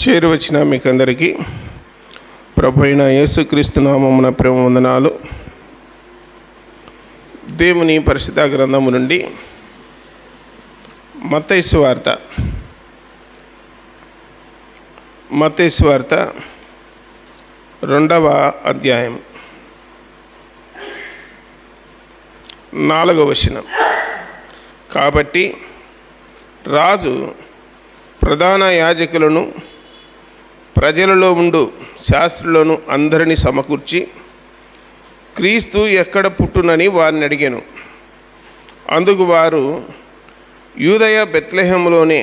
చేరువచ్చిన మీకందరికీ ప్రభువైన యేసుక్రీస్తు నామమున ప్రేమ వందనాలు. దేవుని పరిశుద్ధ గ్రంథము నుండి మత్తయి సువార్త 2వ అధ్యాయం 4వ వచనం. కాబట్టి రాజు ప్రధాన యాజకులను ప్రజలలో ఉండు శాస్త్రులను అందరినీ సమకూర్చి క్రీస్తు ఎక్కడ పుట్టునని వారిని అడిగాను. అందుకు వారు యూదయ బెత్లెహేములోనే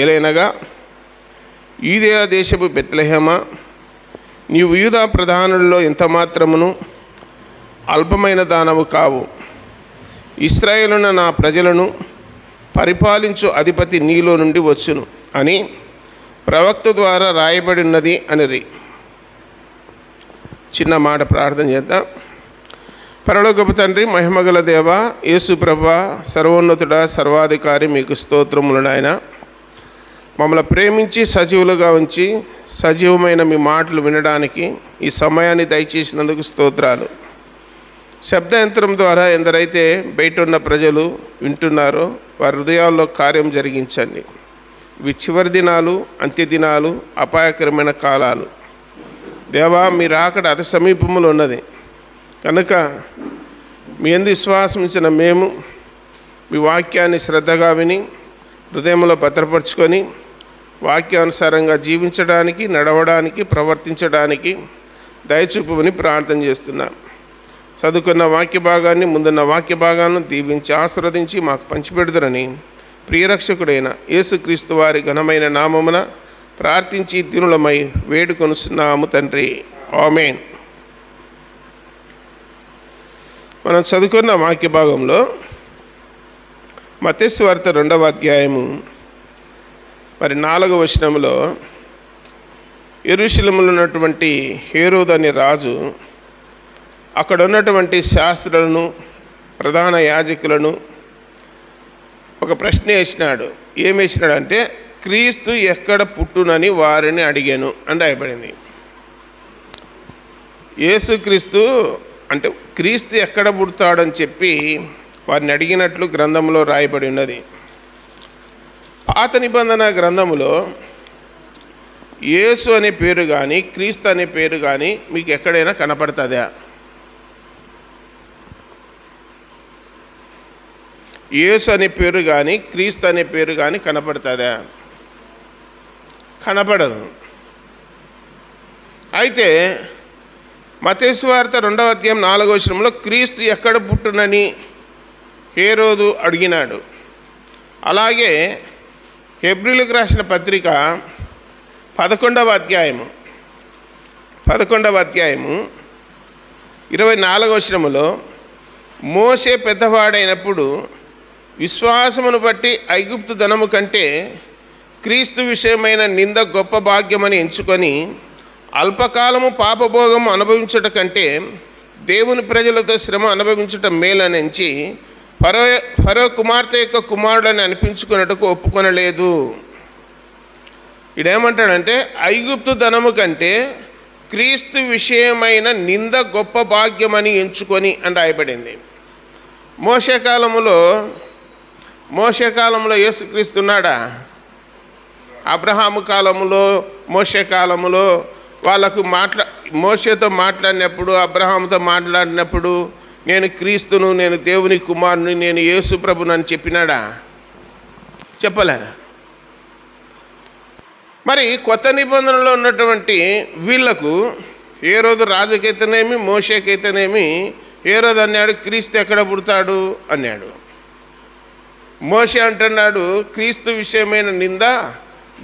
ఏలైనగా, యూదయ దేశపు బెత్లెహేమా, నీవు యూదా ప్రధానుల్లో ఎంత మాత్రమును అల్పమైన దానవు కావు. ఇశ్రాయేలున నా ప్రజలను పరిపాలించు అధిపతి నీలో నుండి వచ్చును అని ప్రవక్త ద్వారా రాయబడి ఉన్నది అనిరి. చిన్న మాట ప్రార్థన చేద్దాం. పరలోకపు తండ్రి, మహిమగల దేవ, యేసు ప్రభువా, సర్వోన్నతుడ, సర్వాధికారి, మీకు స్తోత్రములు నాయన. మమ్మల్ని ప్రేమించి సజీవులుగా ఉంచి సజీవమైన మీ మాటలు వినడానికి ఈ సమయాన్ని దయచేసినందుకు స్తోత్రాలు. శబ్దయంత్రం ద్వారా ఎందరైతే బయట ఉన్న ప్రజలు వింటున్నారో వారి హృదయాల్లో కార్యం జరిగించండి. ఇవి చివరి దినాలు, అంత్యదినాలు, అపాయకరమైన కాలాలు. దేవా, మీరు అక్కడ అతి సమీపంలో ఉన్నది కనుక మీ యందు విశ్వాసం ఇచ్చిన మేము మీ వాక్యాన్ని శ్రద్ధగా విని హృదయంలో భద్రపరుచుకొని వాక్యానుసారంగా జీవించడానికి, నడవడానికి, ప్రవర్తించడానికి దయచూపమని ప్రార్థన చేస్తున్నాం. చదువుకున్న వాక్య భాగాన్ని, ముందున్న వాక్య భాగాన్ని దీవించి ఆశీర్వదించి మాకు పంచిపెడుదురని ప్రియరక్షకుడైన యేసుక్రీస్తు వారి ఘనమైన నామమున ప్రార్థించి దీనులమై వేడుకొనుచున్నాము తండ్రి, ఆమేన్. మనం చదువుకున్న వాక్య భాగంలో మత్తయి సువార్త 2వ అధ్యాయము 4వ వచనంలో యెరూషలేములో ఉన్నటువంటి హేరోదు అనే రాజు అక్కడ ఉన్నటువంటి శాస్త్రులను, ప్రధాన యాజకులను ఒక ప్రశ్న వేసినాడు. ఏం వేసినాడంటే, క్రీస్తు ఎక్కడ పుట్టునని వారిని అడిగాను అని రాయబడింది. యేసుక్రీస్తు అంటే క్రీస్తు ఎక్కడ పుడతాడని చెప్పి వారిని అడిగినట్లు గ్రంథంలో రాయబడి ఉన్నది. పాత నిబంధన గ్రంథములో యేసు అనే పేరు కానీ క్రీస్తు అనే పేరు కానీ మీకు ఎక్కడైనా కనపడుతుందా? యేసు అనే పేరు కానీ క్రీస్తు అనే పేరు కానీ కనపడుతుందా? కనపడదు. అయితే మత్తయి సువార్త 2వ అధ్యాయం 4వ వచనంలో క్రీస్తు ఎక్కడ పుట్టునని హేరోదు అడిగినాడు. అలాగే హెబ్రీయులకు రాసిన పత్రిక 11వ అధ్యాయము 24వ వచనములో మోషే పెద్దవాడైనప్పుడు విశ్వాసమును బట్టి ఐగుప్తు ధనము కంటే క్రీస్తు విషయమైన నింద గొప్ప భాగ్యమని ఎంచుకొని అల్పకాలము పాపభోగము అనుభవించుట కంటే దేవుని ప్రజలతో శ్రమ అనుభవించుట మేలని ఎంచి ఫరో కుమార్తె యొక్క కుమారుడని అనిపించుకున్నట్టుకు ఒప్పుకొనలేదు. ఇదేమంటాడంటే, ఐగుప్తు ధనము కంటే క్రీస్తు విషయమైన నింద గొప్ప భాగ్యమని ఎంచుకొని అని రాయబడింది. మోషే కాలంలో యేసుక్రీస్తు ఉన్నాడా? అబ్రహాము కాలంలో, మోషే కాలంలో వాళ్ళకు మోషేతో మాట్లాడినప్పుడు, అబ్రహాముతో మాట్లాడినప్పుడు నేను క్రీస్తును, నేను దేవుని కుమారుని, నేను యేసు ప్రభుని అని చెప్పినాడా? చెప్పలే. మరి కొత్త నిబంధనలో ఉన్నటువంటి వీళ్లకు హేరోదు రాజుకైతేనేమి, మోషేకైతేనేమి, హేరోదు అన్నాడు క్రీస్తు ఎక్కడ పుడతాడు అన్నాడు. మోషే అంటున్నాడు క్రీస్తు విషయమైన నింద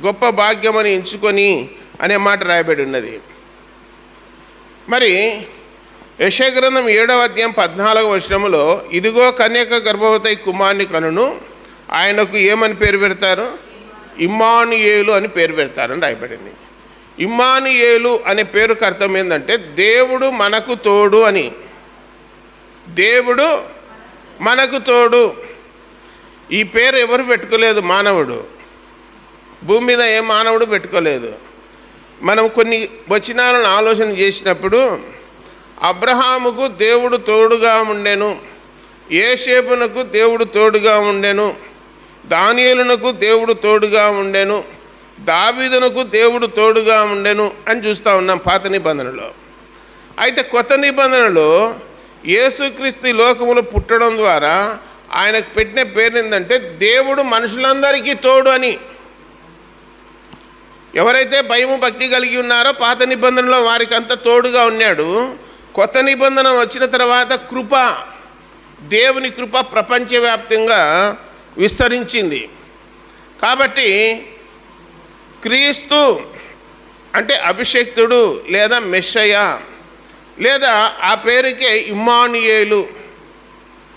గొప్ప భాగ్యమని ఎంచుకొని అనే మాట రాయబడి ఉన్నది. మరి యెషయా గ్రంథం 7వ అధ్యాయం 14వ వచనములో, ఇదిగో కన్యక గర్భవతి కుమారుని కనును, ఆయనకు ఏమని పేరు పెడతారు? ఇమ్మానుయేలు అని పేరు పెడతారని రాయబడింది. ఇమ్మానుయేలు అనే పేరుకు అర్థం ఏంటంటే దేవుడు మనకు తోడు అని. దేవుడు మనకు తోడు. ఈ పేరు ఎవరు పెట్టుకోలేదు, మానవుడు. భూమి మీద ఏ మానవుడు పెట్టుకోలేదు. మనం కొన్ని వచనాలను ఆలోచన చేసినప్పుడు అబ్రహాముకు దేవుడు తోడుగా ఉండెను, యోసేపునకు దేవుడు తోడుగా ఉండెను, దానియేలునకు దేవుడు తోడుగా ఉండెను, దావీదునకు దేవుడు తోడుగా ఉండెను అని చూస్తూ ఉన్నాం పాత నిబంధనలో. అయితే కొత్త నిబంధనలో యేసుక్రీస్తు లోకములో పుట్టడం ద్వారా ఆయనకు పెట్టిన పేరు ఏంటంటే దేవుడు మనుషులందరికీ తోడు అని. ఎవరైతే భయము భక్తి కలిగి ఉన్నారో పాత నిబంధనలో వారికి అంత తోడుగా ఉన్నాడు. కొత్త నిబంధన వచ్చిన తర్వాత కృప, దేవుని కృప ప్రపంచవ్యాప్తంగా విస్తరించింది. కాబట్టి క్రీస్తు అంటే అభిషేక్తుడు లేదా మెస్సయ్య లేదా ఆ పేరుకే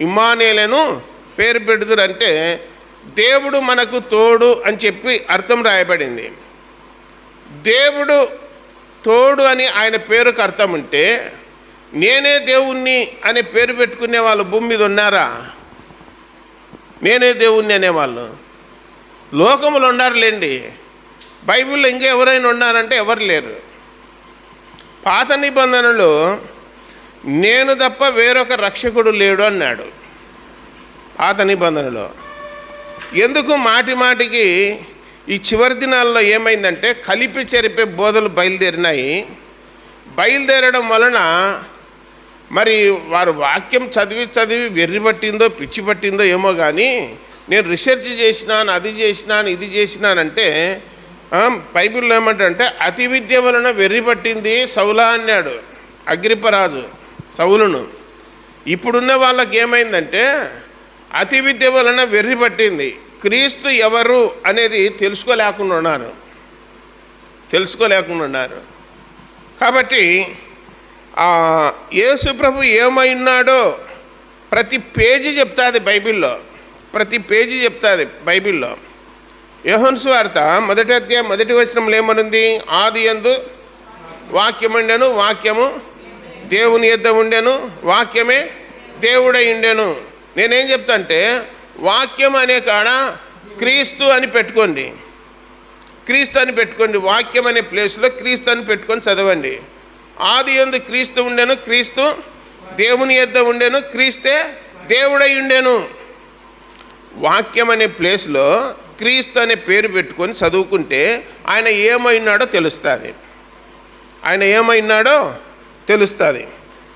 ఇమ్మానుయేలును పేరు పెడుతురంటే దేవుడు మనకు తోడు అని చెప్పి అర్థం రాయబడింది. దేవుడు తోడు అని ఆయన పేరుకు అర్థం ఉంటే నేనే దేవుణ్ణి అనే పేరు పెట్టుకునే వాళ్ళు భూమి మీద ఉన్నారా? నేనే దేవుణ్ణి అనేవాళ్ళు లోకములు ఉన్నారులేండి. బైబిల్లో ఇంకా ఎవరైనా ఉన్నారంటే ఎవరు లేరు. పాత నిబంధనలో నేను తప్ప వేరొక రక్షకుడు లేడు అన్నాడు పాత నిబంధనలో. ఎందుకు మాటి మాటికి ఈ చివరి దినాల్లో ఏమైందంటే కలిపి చెరిపే బోధలు బయలుదేరడం వలన మరి వారు వాక్యం చదివి వెర్రి పట్టిందో పిచ్చి పట్టిందో ఏమో కానీ నేను రీసెర్చ్ చేసినాను, అది చేసినాను, ఇది చేసినానంటే బైబిల్లో ఏమంటారంటే అతి విద్య వలన వెర్రి పట్టింది సౌలా అన్నాడు అగ్రిపరాజు సౌలును. ఇప్పుడున్న వాళ్ళకి ఏమైందంటే అతి విద్య వలన వెర్రి పట్టింది, క్రీస్తు ఎవరు అనేది తెలుసుకోలేకుండా ఉన్నారు. కాబట్టి యేసు ప్రభు ఏమై ఉన్నాడో ప్రతి పేజీ చెప్తాది బైబిల్లో. యోహాను సువార్త 1వ అధ్యాయం 1వ వచనంలో ఏమనుంది? ఆదియందు వాక్యముండెను, వాక్యము దేవుని యొద్ద ఉండెను, వాక్యమే దేవుడై ఉండెను. నేనేం చెప్తా అంటే వాక్యం అనే కాడ క్రీస్తు అని పెట్టుకోండి, వాక్యం అనే ప్లేస్లో క్రీస్తు అని పెట్టుకొని చదవండి. ఆదియందు క్రీస్తు ఉండెను, క్రీస్తు దేవుని యొద్ద ఉండెను, క్రీస్తే దేవుడై ఉండెను. వాక్యం అనే ప్లేస్లో క్రీస్తు అనే పేరు పెట్టుకొని చదువుకుంటే ఆయన ఏమైనాడో తెలుస్తుంది.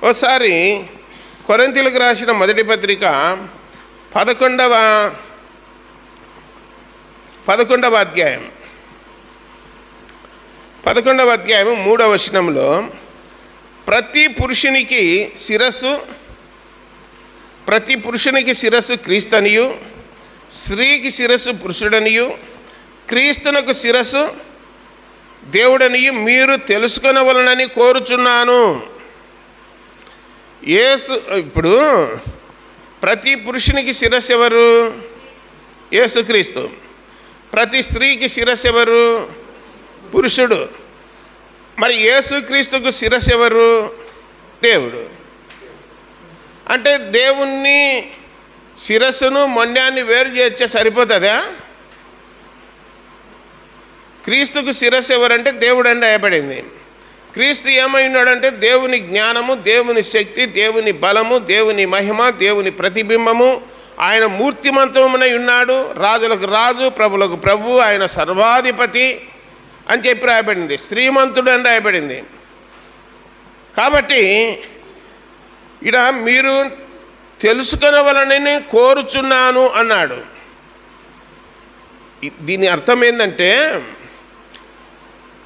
ఒకసారి కొరింథీయులకు రాసిన మొదటి పత్రిక 11వ అధ్యాయం 3వ వచనంలో ప్రతి పురుషునికి శిరస్సు క్రీస్తనియు, స్త్రీకి శిరస్సు పురుషుడనియు, క్రీస్తునకు శిరస్సు దేవుడనియు మీరు తెలుసుకొనవలనని కోరుచున్నాను. ఇప్పుడు ప్రతి పురుషునికి శిరస్సు ఎవరు? యేసుక్రీస్తు. ప్రతి స్త్రీకి శిరస్సు ఎవరు? పురుషుడు. మరి యేసుక్రీస్తుకు శిరస్సు ఎవరు? దేవుడు. అంటే దేవుణ్ణి శిరస్సును మొండాన్ని వేరు చేస్తే సరిపోతుందా? క్రీస్తుకు శిరస్సు ఎవరంటే దేవుడు అని రాయబడింది. క్రీస్తు ఏమై ఉన్నాడంటే దేవుని జ్ఞానము, దేవుని శక్తి, దేవుని బలము, దేవుని మహిమ, దేవుని ప్రతిబింబము. ఆయన మూర్తిమంతమునై ఉన్నాడు, రాజులకు రాజు, ప్రభులకు ప్రభు, ఆయన సర్వాధిపతి అని చెప్పి రాయబడింది. శ్రీమంతుడు అని రాయబడింది. కాబట్టి ఇక్కడ మీరు తెలుసుకొనవలనని కోరుచున్నాను అన్నాడు. దీని అర్థం ఏంటంటే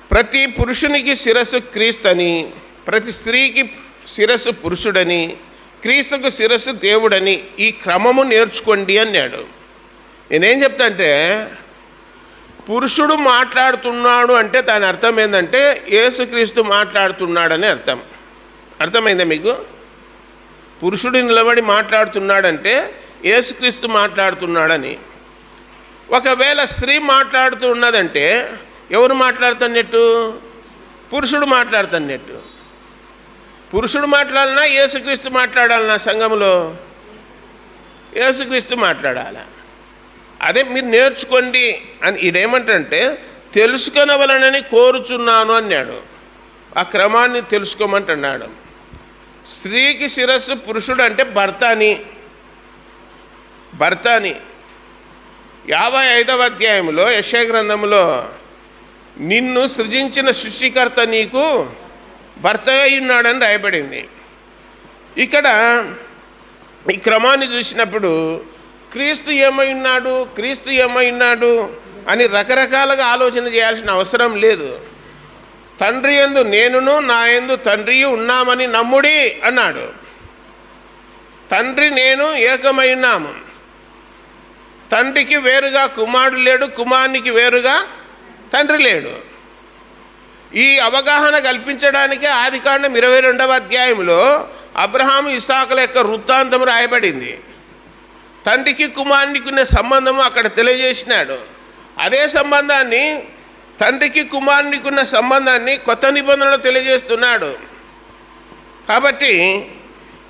ప్రతి పురుషునికి శిరస్సు క్రీస్తని, ప్రతి స్త్రీకి శిరస్సు పురుషుడని, క్రీస్తుకు శిరస్సు దేవుడని ఈ క్రమము నేర్చుకోండి అన్నాడు. నేనేం చెప్తా అంటే పురుషుడు మాట్లాడుతున్నాడు అంటే దాని అర్థం ఏంటంటే యేసుక్రీస్తు మాట్లాడుతున్నాడని అర్థమైందా మీకు? పురుషుడు నిలబడి మాట్లాడుతున్నాడంటే యేసుక్రీస్తు మాట్లాడుతున్నాడని. ఒకవేళ స్త్రీ మాట్లాడుతూ ఉన్నదంటే ఎవరు మాట్లాడుతున్నట్టు? పురుషుడు మాట్లాడుతున్నట్టు. పురుషుడు మాట్లాడాలన్నా యేసుక్రీస్తు మాట్లాడాలన్నా? సంఘంలో యేసుక్రీస్తు మాట్లాడాలి. అదే మీరు నేర్చుకోండి అని. ఇదేమంటే తెలుసుకొనవలనని కోరుచున్నాను అన్నాడు. ఆ క్రమాన్ని తెలుసుకోమంటున్నాడు. స్త్రీకి శిరస్సు పురుషుడు అంటే భర్త అని 55వ అధ్యాయంలో యెషయా గ్రంథంలో నిన్ను సృజించిన సృష్టికర్త నీకు భర్త అయి ఉన్నాడని రాయబడింది. ఇక్కడ ఈ క్రమాన్ని చూసినప్పుడు క్రీస్తు ఏమై ఉన్నాడు అని రకరకాలుగా ఆలోచన చేయాల్సిన అవసరం లేదు. తండ్రి యందు నేనును నా యందు తండ్రియు ఉన్నామని నమ్ముడి అన్నాడు. తండ్రి నేను ఏకమై ఉన్నాము. తండ్రికి వేరుగా కుమారుడు లేడు, కుమారునికి వేరుగా తండ్రి లేడు. ఈ అవగాహన కల్పించడానికే ఆదికాండం 22వ అధ్యాయంలో అబ్రహాము ఇస్సాకుల యొక్క వృత్తాంతం రాయబడింది. తండ్రికి కుమారునికి ఉన్న సంబంధము అక్కడ తెలియజేసినాడు. అదే సంబంధాన్ని, తండ్రికి కుమారునికి ఉన్న సంబంధాన్ని కొత్త నిబంధనలో తెలియజేస్తున్నాడు. కాబట్టి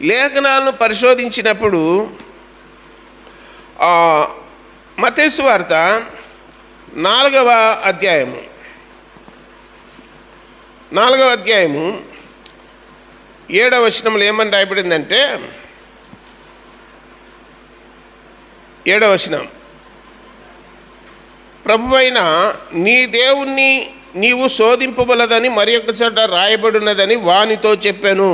లేఖనాలను పరిశోధించినప్పుడు మత్తయి సువార్త 4వ అధ్యాయము 7వ వచనంలో ఏమని రాయబడిందంటే, 7వ వచనం, ప్రభువైన నీ దేవుణ్ణి నీవు శోధింపబలదని మరి ఒక చోట రాయబడినదని వానితో చెప్పాను.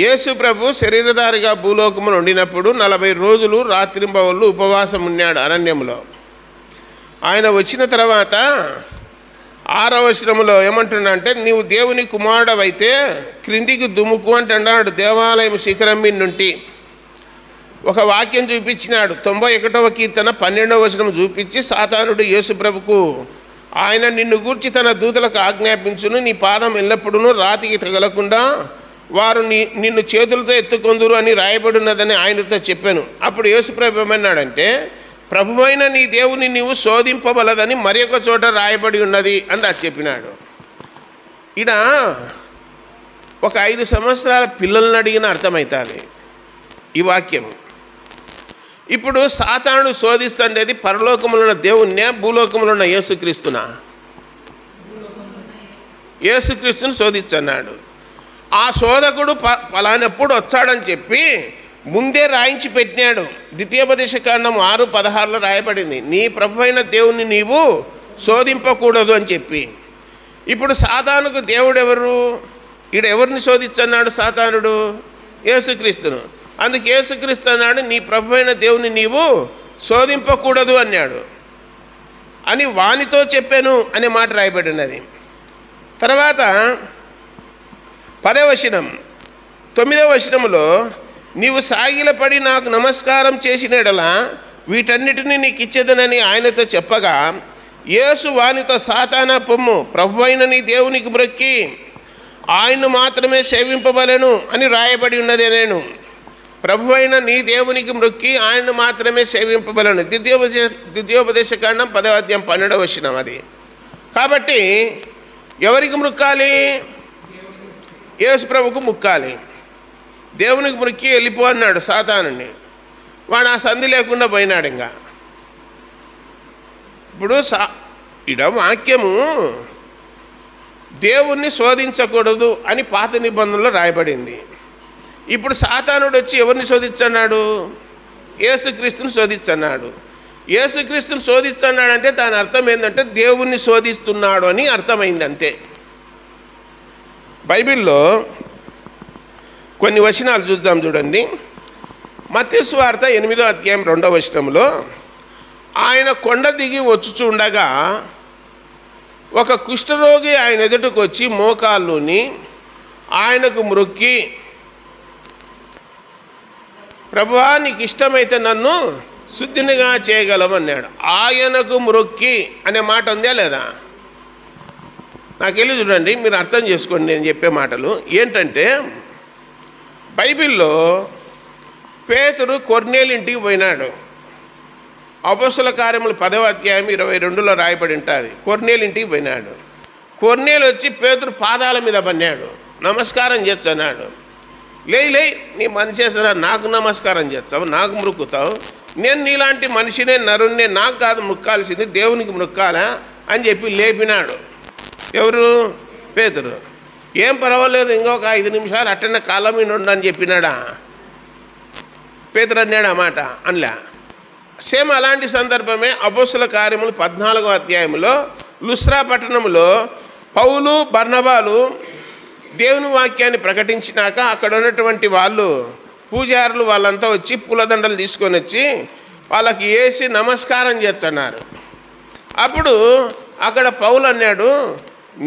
యేసు ప్రభు శరీరధారిగా భూలోకమును ఉండినప్పుడు 40 రోజులు రాత్రింబవళ్ళు ఉపవాసం ఉన్నాడు అరణ్యంలో. ఆయన వచ్చిన తర్వాత 6వ వచనంలో ఏమంటున్నాడంటే, నీవు దేవుని కుమారుడవైతే క్రిందికి దుముకు అంటున్నాడు. దేవాలయం శిఖరం మీద నుండి ఒక వాక్యం చూపించినాడు. 91వ కీర్తన 12వ వచనం చూపించి, సాతానుడు యేసు ప్రభుకు ఆయన నిన్ను గూర్చి తన దూతలకు ఆజ్ఞాపించును, నీ పాదం ఎల్లప్పుడూ రాతికి తగలకుండా వారు నిన్ను చేతులతో ఎత్తుకొందురు అని రాయబడినదని ఆయనతో చెప్పాను. అప్పుడు యేసు ప్రభు ఏమన్నాడంటే, ప్రభువైన నీ దేవుని నీవు శోధింపబలదని మరి ఒక చోట రాయబడి ఉన్నది అని నాకు చెప్పినాడు. ఈయన ఒక 5 సంవత్సరాల పిల్లల్ని అడిగిన అర్థమవుతుంది ఈ వాక్యం. ఇప్పుడు సాతానుడు శోధిస్తుండేది పరలోకములో ఉన్న దేవుణ్ణే, భూలోకములో ఉన్న యేసుక్రీస్తునా? యేసుక్రీస్తుని శోధించన్నాడు. ఆ శోధకుడు పలానప్పుడు వచ్చాడని చెప్పి ముందే రాయించి పెట్టినాడు. ద్వితీయోపదేశకాండం 6:16లో రాయబడింది, నీ ప్రభువైన దేవుణ్ణి నీవు శోధింపకూడదు అని చెప్పి. ఇప్పుడు సాతానుకు దేవుడు ఎవరు? ఈడ ఎవరిని శోధించన్నాడు సాతానుడు? యేసుక్రీస్తును. అందుకు యేసుక్రీస్తు అన్నాడు, నీ ప్రభువైన దేవుని నీవు శోధింపకూడదు అన్నాడు అని వానితో చెప్పాను అనే మాట రాయబడినది. తర్వాత 10వ వచనం 9వ వచనంలో, నీవు సాగిలపడి నాకు నమస్కారం చేసిన యెడల వీటన్నిటినీ నీకు ఇచ్చేదనని ఆయనతో చెప్పగా, యేసు వానితో, సాతానా పొమ్ము, ప్రభువైన నీ దేవునికి మ్రొక్కి ఆయన్ను మాత్రమే సేవింపబలెను అని రాయబడి ఉన్నదే. నేను ప్రభువైన నీ దేవునికి మ్రొక్కి ఆయన్ను మాత్రమే సేవింపబలను. ద్వితీయోపదేశకాండం 10వ అధ్యాయం 12వ వచనం అది. కాబట్టి ఎవరికి మ్రొక్కాలి? యేసు ప్రభుకు మొక్కాలి. దేవునికి మొక్కి వెళ్ళిపో అన్నాడు సాతానుని. వాడు ఆ సంధి లేకుండా పోయినాడు. ఇంకా ఇప్పుడు ఇడ వాక్యము దేవుణ్ణి శోధించకూడదు అని పాత నిబంధనలో రాయబడింది. ఇప్పుడు సాతానుడు వచ్చి ఎవరిని శోధించన్నాడు? యేసుక్రీస్తుని శోధించన్నాడు. యేసుక్రీస్తుని శోధించన్నాడంటే దాని అర్థం ఏంటంటే దేవుణ్ణి శోధిస్తున్నాడు అని అర్థమైంది అంతే. బైబిల్లో కొన్ని వచనాలు చూద్దాం, చూడండి. మత్తయి సువార్త 8వ అధ్యాయం 2వ వచనంలో, ఆయన కొండ దిగి వచ్చుచుండగా ఒక కుష్ఠరోగి ఆయన ఎదుటకు వచ్చి మోకాళ్ళుని ఆయనకు మ్రొక్కి, ప్రభువా నీకు ఇష్టమైతే నన్ను శుద్ధినిగా చేయగలమన్నాడు. ఆయనకు మ్రొక్కి అనే మాట ఉందా లేదా? నాకు వెళ్ళి చూడండి, మీరు అర్థం చేసుకోండి నేను చెప్పే మాటలు ఏంటంటే, బైబిల్లో పేతురు కొర్నేలు ఇంటికి పోయినాడు. అపోస్తల కార్యములు 10వ అధ్యాయం 22లో రాయబడి ఉంటుంది. కొర్నేలు ఇంటికి పోయినాడు. కొర్నేలు వచ్చి పేతురు పాదాల మీద పన్నాడు, నమస్కారం చేస్తున్నాడు. లే నీ మనిషేసరా, నాకు నమస్కారం చేస్తావు, నాకు మొక్కుతావు, నేను నీలాంటి మనిషినే, నరుణ్ణే, నాకు కాదు మొక్కాల్సింది, దేవునికి మొక్కాలా అని చెప్పి లేపినాడు. ఎవరు? పేతురు. ఏం పర్వాలేదు, ఇంకొక 5 నిమిషాలు అట్టనే కాలం మీద ఉండని చెప్పినాడా? పేతురు అన్నాడు ఆ మాట? అనలే. సేమ్ అలాంటి సందర్భమే అపోస్తుల కార్యములు 14వ అధ్యాయంలో లుస్త్రా పట్టణంలో పౌలు బర్నబాలు దేవుని వాక్యాన్ని ప్రకటించినాక అక్కడ ఉన్నటువంటి వాళ్ళు పూజారులు వాళ్ళంతా వచ్చి పూలదండలు తీసుకొని వచ్చి వాళ్ళకి వేసి నమస్కారం చేస్తున్నారు. అప్పుడు అక్కడ పౌలు అన్నాడు,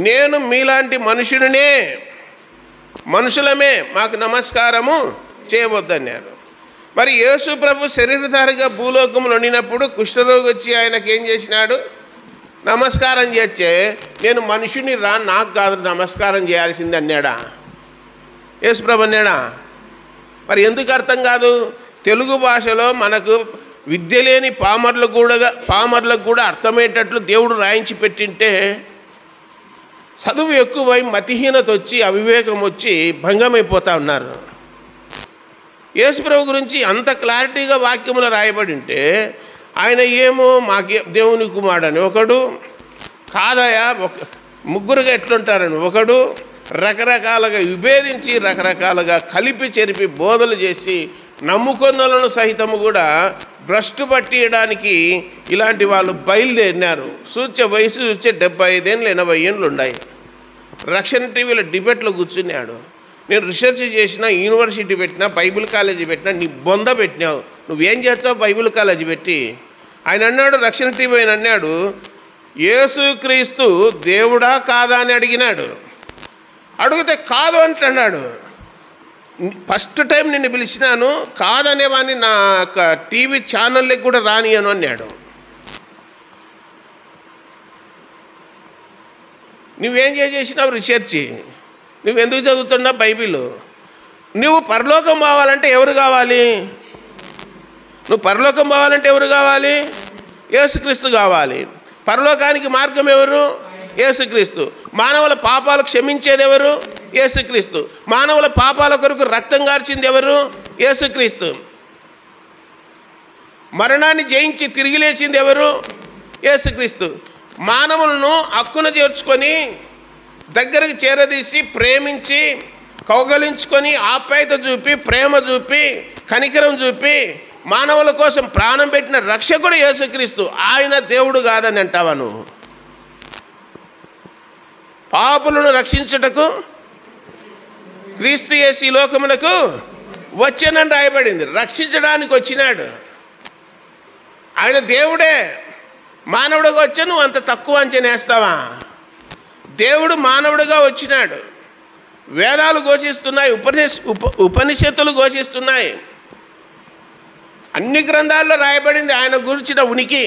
నేను మీలాంటి మనుషులమే మాకు నమస్కారము చేయవద్దన్నాడు. మరి యేసు ప్రభు శరీరధారిగా భూలోకంలో ఉండినప్పుడు కుష్ఠరోగి వచ్చి ఆయనకి ఏం చేసినాడు? నమస్కారం చేస్తే నేను మనుషుని నాకు కాదు నమస్కారం చేయాల్సింది అన్నాడా? యేసు ప్రభు అన్నాడా? మరి ఎందుకు అర్థం కాదు? తెలుగు భాషలో మనకు విద్య లేని పామర్లకు కూడా అర్థమయ్యేటట్లు దేవుడు రాయించి పెట్టింటే చదువు ఎక్కువై మతిహీనత వచ్చి అవివేకం వచ్చి భంగమైపోతూ ఉన్నారు. యేసుప్రభు గురించి అంత క్లారిటీగా వాక్యములు రాయబడి ఉంటే ఆయన ఏమో మాకే దేవుని కుమారుడని ఒకడు, కాదయా ముగ్గురుగా ఎట్లుంటారని ఒకడు, రకరకాలుగా విభేదించి రకరకాలుగా కలిపి చెరిపి బోధలు చేసి నమ్ముకున్నలను సహితము కూడా భ్రష్టు పట్టియడానికి ఇలాంటి వాళ్ళు బయలుదేరినారు. వయసు చూస్తే 75 ఏళ్ళు 80 ఏళ్ళు ఉన్నాయి. రక్షణ టీవీలో డిబేట్లో కూర్చున్నాడు. నేను రీసెర్చ్ చేసిన, యూనివర్సిటీ పెట్టినా, బైబిల్ కాలేజీ పెట్టినా, నీ బొంద పెట్టినావు, నువ్వేం చేస్తావు బైబిల్ కాలేజీ పెట్టి? ఆయన అన్నాడు, రక్షణ టీవీ ఆయన అన్నాడు, యేసుక్రీస్తు దేవుడా కాదా అని అడిగినాడు. అడిగితే కాదు అంటున్నాడు. ఫస్ట్ టైం నిన్ను పిలిచినాను, కాదనేవాడిని నా టీవీ ఛానల్కి కూడా రానియను అన్నాడు. నువ్వేం చేసినావు రీసెర్చ్? నువ్వెందుకు చదువుతున్నావు బైబిల్? నువ్వు పరలోకం పోవాలంటే ఎవరు కావాలి? ఎవరు కావాలి? యేసుక్రీస్తు కావాలి. పరలోకానికి మార్గం ఎవరు? యేసుక్రీస్తు. మానవుల పాపాలు క్షమించేది ఎవరు? యేసుక్రీస్తు. మానవుల పాపాల కొరకు రక్తం కార్చింది ఎవరు? యేసుక్రీస్తు. మరణాన్ని జయించి తిరిగి లేచింది ఎవరు? యేసుక్రీస్తు. మానవులను హక్కున చేర్చుకొని దగ్గరకు చేరదీసి ప్రేమించి కౌగలించుకొని ఆప్యాయత చూపి ప్రేమ చూపి కనికరం చూపి మానవుల కోసం ప్రాణం పెట్టిన రక్షకుడు యేసుక్రీస్తు. ఆయన దేవుడు కాదని అంటావా నువ్వు? పాపులను రక్షించుటకు క్రీస్తు యేసు ఈ లోకమునకు వచ్చానని రాయబడింది. రక్షించడానికి వచ్చినాడు. ఆయన దేవుడే. మానవుడిగా వచ్చా నువ్వు అంత తక్కువ అంచనా వేస్తావా? దేవుడు మానవుడిగా వచ్చినాడు. వేదాలు ఘోషిస్తున్నాయి, ఉపనిషత్తులు ఘోషిస్తున్నాయి, అన్ని గ్రంథాల్లో రాయబడింది ఆయన గురించిన ఉనికి.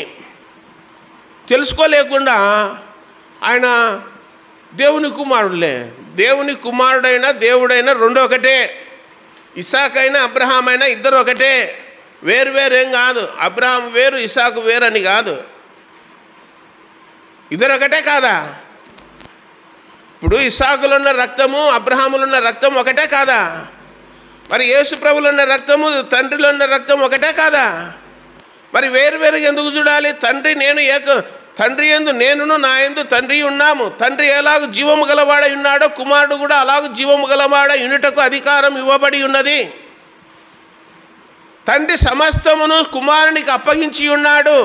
తెలుసుకోలేకుండా ఆయన దేవుని కుమారుడులే. దేవుని కుమారుడైనా దేవుడైనా రెండు ఒకటే. ఇస్సాకైనా అబ్రహాం అయినా ఇద్దరు ఒకటే, వేరువేరేం కాదు. అబ్రహాం వేరు ఇస్సాకు వేరు అని కాదు, ఇద్దరు ఒకటే కాదా? ఇప్పుడు ఇస్సాకులో ఉన్న రక్తము అబ్రహాములో ఉన్న రక్తం ఒకటే కాదా? మరి యేసు ప్రభులో ఉన్న రక్తము తండ్రిలో ఉన్న రక్తం ఒకటే కాదా? మరి వేరువేరుగా ఎందుకు చూడాలి? తండ్రి యందు నేనును నా యందు తండ్రి ఉన్నాము. తండ్రి ఎలాగ జీవము గలవాడై ఉన్నాడో కుమారుడు కూడా అలాగ జీవము గలవాడై యునుటకు అధికారం ఇవ్వబడి ఉన్నది. తండ్రి సమస్తమును కుమారునికి అప్పగించి ఉన్నాడు.